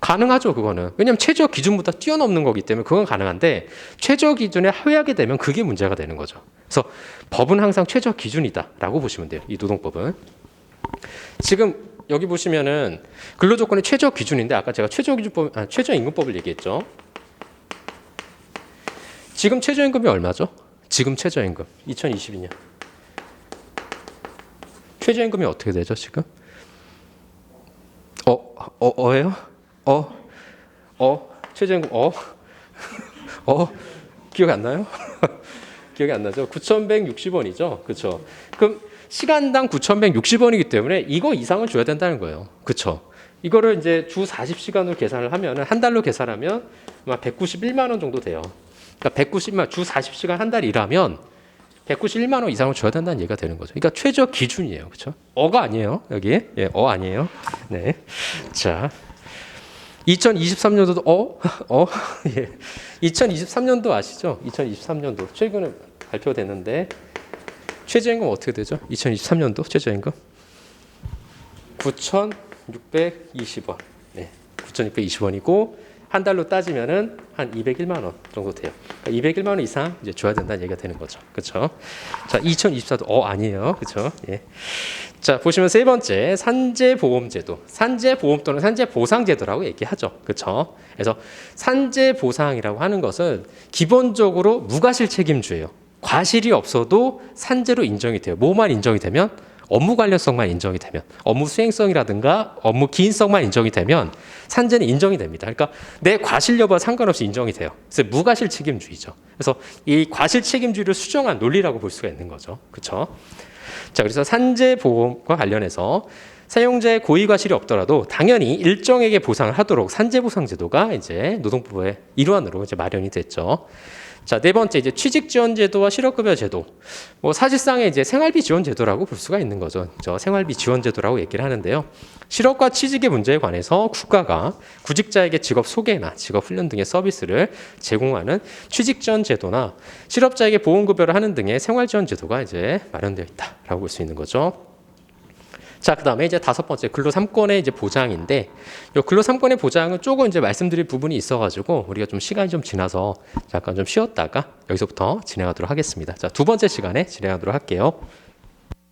가능하죠, 그거는. 왜냐하면 최저 기준보다 뛰어넘는 거기 때문에 그건 가능한데 최저 기준에 하회하게 되면 그게 문제가 되는 거죠. 그래서 법은 항상 최저 기준이다라고 보시면 돼요. 이 노동법은. 지금 여기 보시면은 근로조건의 최저 기준인데 아까 제가 최저임금법을 얘기했죠. 지금 최저임금이 얼마죠? 지금 최저임금 2022년 최저임금이 어떻게 되죠 지금? 예요? 최저임금 기억이 안 나요? 기억이 안 나죠? 9,160원이죠, 그렇죠? 그럼 시간당 9,160원이기 때문에 이거 이상을 줘야 된다는 거예요, 그렇죠? 이거를 이제 주 40시간으로 계산을 하면은 한 달로 계산하면 아마 191만 원 정도 돼요. 그러니까 190만 주 40시간 한 달 일하면 191만 원 이상을 줘야 된다는 얘기가 되는 거죠. 그러니까 최저 기준이에요. 그렇죠? 어가 아니에요. 여기. 예, 아니에요. 네. 자. 2023년도도 예. 2023년도 아시죠? 2023년도 최근에 발표됐는데 최저임금 어떻게 되죠? 2023년도 최저임금 9,620원. 네. 9,620원이고 한 달로 따지면은 한 201만 원 정도 돼요. 그러니까 201만 원 이상 이제 줘야 된다는 얘기가 되는 거죠. 그렇죠? 자, 2024도 아니에요. 그렇죠? 예. 자, 보시면 세 번째 산재보험제도. 산재보험 또는 산재보상제도라고 얘기하죠. 그렇죠? 그래서 산재보상이라고 하는 것은 기본적으로 무과실 책임주예요. 과실이 없어도 산재로 인정이 돼요. 뭐만 인정이 되면 업무 관련성만 인정이 되면 업무 수행성이라든가 업무 기인성만 인정이 되면 산재는 인정이 됩니다. 그러니까 내 과실 여부와 상관없이 인정이 돼요. 그래서 무과실 책임주의죠. 그래서 이 과실 책임주의를 수정한 논리라고 볼 수가 있는 거죠. 그렇죠? 자, 그래서 산재보험과 관련해서 사용자의 고의 과실이 없더라도 당연히 일정에게 보상을 하도록 산재보상제도가 이제 노동법의 일환으로 이제 마련이 됐죠. 자, 네 번째 이제 취직 지원 제도와 실업급여 제도. 뭐 사실상의 이제 생활비 지원 제도라고 볼 수가 있는 거죠. 생활비 지원 제도라고 얘기를 하는데요. 실업과 취직의 문제에 관해서 국가가 구직자에게 직업 소개나 직업 훈련 등의 서비스를 제공하는 취직 지원 제도나 실업자에게 보험급여를 하는 등의 생활 지원 제도가 이제 마련되어 있다라고 볼 수 있는 거죠. 자, 그다음에 이제 다섯 번째 근로 3권의 이제 보장인데, 요 근로 3권의 보장은 조금 이제 말씀드릴 부분이 있어가지고 우리가 좀 시간이 좀 지나서 잠깐 좀 쉬었다가 여기서부터 진행하도록 하겠습니다. 자, 두 번째 시간에 진행하도록 할게요.